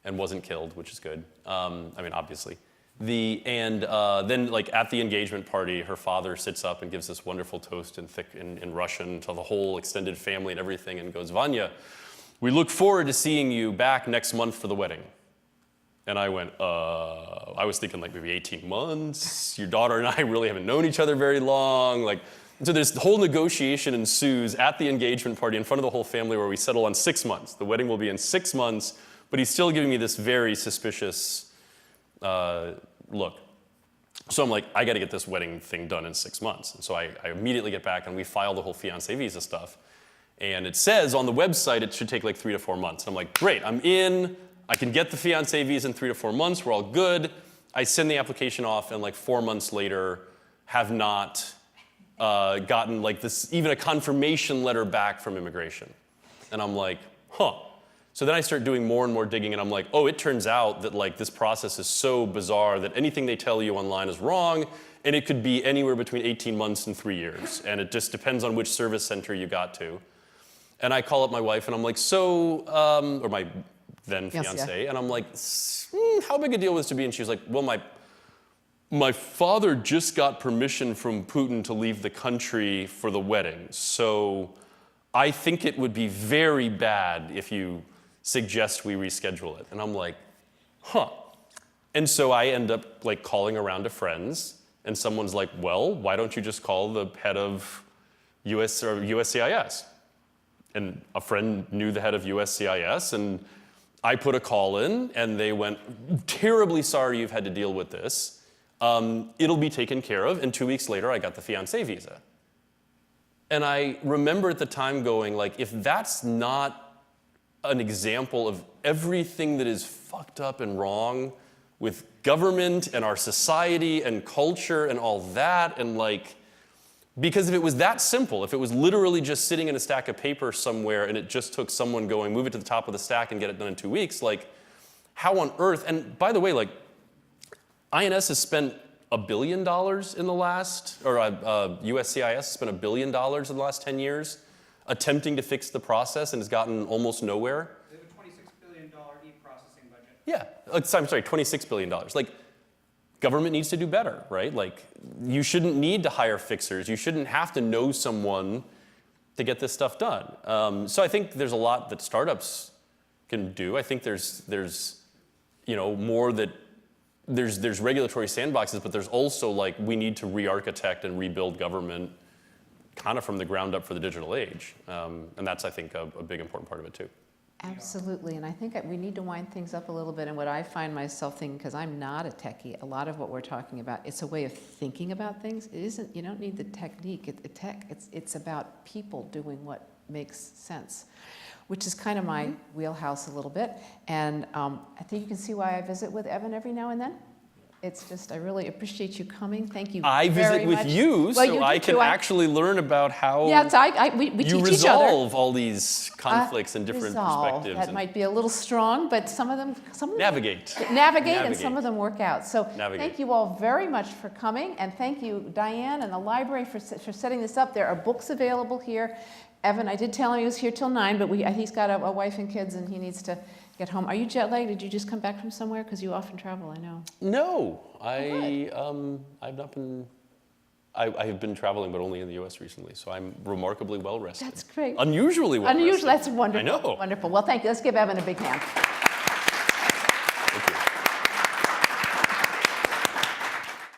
and wasn't killed, which is good. I mean, obviously. Then like at the engagement party, her father sits up and gives this wonderful toast in Russian to the whole extended family and everything, and goes, Vanya, we look forward to seeing you back next month for the wedding. And I went, I was thinking like maybe 18 months. Your daughter and I really haven't known each other very long. Like, so this whole negotiation ensues at the engagement party in front of the whole family, where we settle on 6 months. The wedding will be in 6 months, but he's still giving me this very suspicious look. So I'm like, I got to get this wedding thing done in 6 months. And so I immediately get back, and we file the whole fiancé visa stuff. And it says on the website it should take like 3 to 4 months. And I'm like, great, I'm in. I can get the fiancé visa in 3 to 4 months. We're all good. I send the application off, and like 4 months later, have not gotten like this, even a confirmation letter back from immigration. And I'm like, huh. So then I start doing more and more digging, and I'm like, oh, it turns out that like this process is so bizarre that anything they tell you online is wrong, and it could be anywhere between 18 months and 3 years. And it just depends on which service center you got to. And I call up my wife, and I'm like, so, or my then fiance, and I'm like, how big a deal was to be? And she's like, well, my father just got permission from Putin to leave the country for the wedding. So I think it would be very bad if you suggest we reschedule it. And I'm like, huh. And so I end up like calling around to friends, and someone's like, well, why don't you just call the head of USCIS? And a friend knew the head of USCIS, and I put a call in, and they went, terribly sorry you've had to deal with this. It'll be taken care of. And 2 weeks later, I got the fiancé visa. And I remember at the time going, like, if that's not an example of everything that is fucked up and wrong with government and our society and culture and all that, and like, because if it was that simple, if it was literally just sitting in a stack of paper somewhere and it just took someone going, move it to the top of the stack and get it done in 2 weeks, like, how on earth, and by the way, like, INS has spent $1 billion in the last, or USCIS spent $1 billion in the last 10 years attempting to fix the process and has gotten almost nowhere. They have a $26 billion e-processing budget. Yeah, I'm sorry, $26 billion. Like, government needs to do better, right? Like, you shouldn't need to hire fixers. You shouldn't have to know someone to get this stuff done. So I think there's a lot that startups can do. I think there's more that there's regulatory sandboxes, but there's also like we need to re-architect and rebuild government kind of from the ground up for the digital age. And that's, I think, a big important part of it too. Absolutely, and I think we need to wind things up a little bit. And what I find myself thinking, because I'm not a techie, a lot of what we're talking about, it's a way of thinking about things. It isn't. You don't need the technique. It's about people doing what makes sense, which is kind of my wheelhouse a little bit. And I think you can see why I visit with Evan every now and then. It's just, I really appreciate you coming. Thank you I very visit with much. you, Well, so you I do can too. actually learn about how we you teach each other. resolve all these conflicts and different perspectives. That might be a little strong, but some of them Navigate. Navigate, and some of them work out. So Navigate. thank you all very much for coming, and thank you, Diane and the library, for setting this up. There are books available here. Evan, I did tell him he was here till 9, but he's got a wife and kids, and he needs to get home. Are you jet lagged? Did you just come back from somewhere? Because you often travel, I know. No, I've not been. I have been traveling, but only in the U.S. recently, so I'm remarkably well rested. That's great. Unusually well rested. Unusual, that's wonderful. I know. Wonderful. Well, thank you. Let's give Evan a big hand.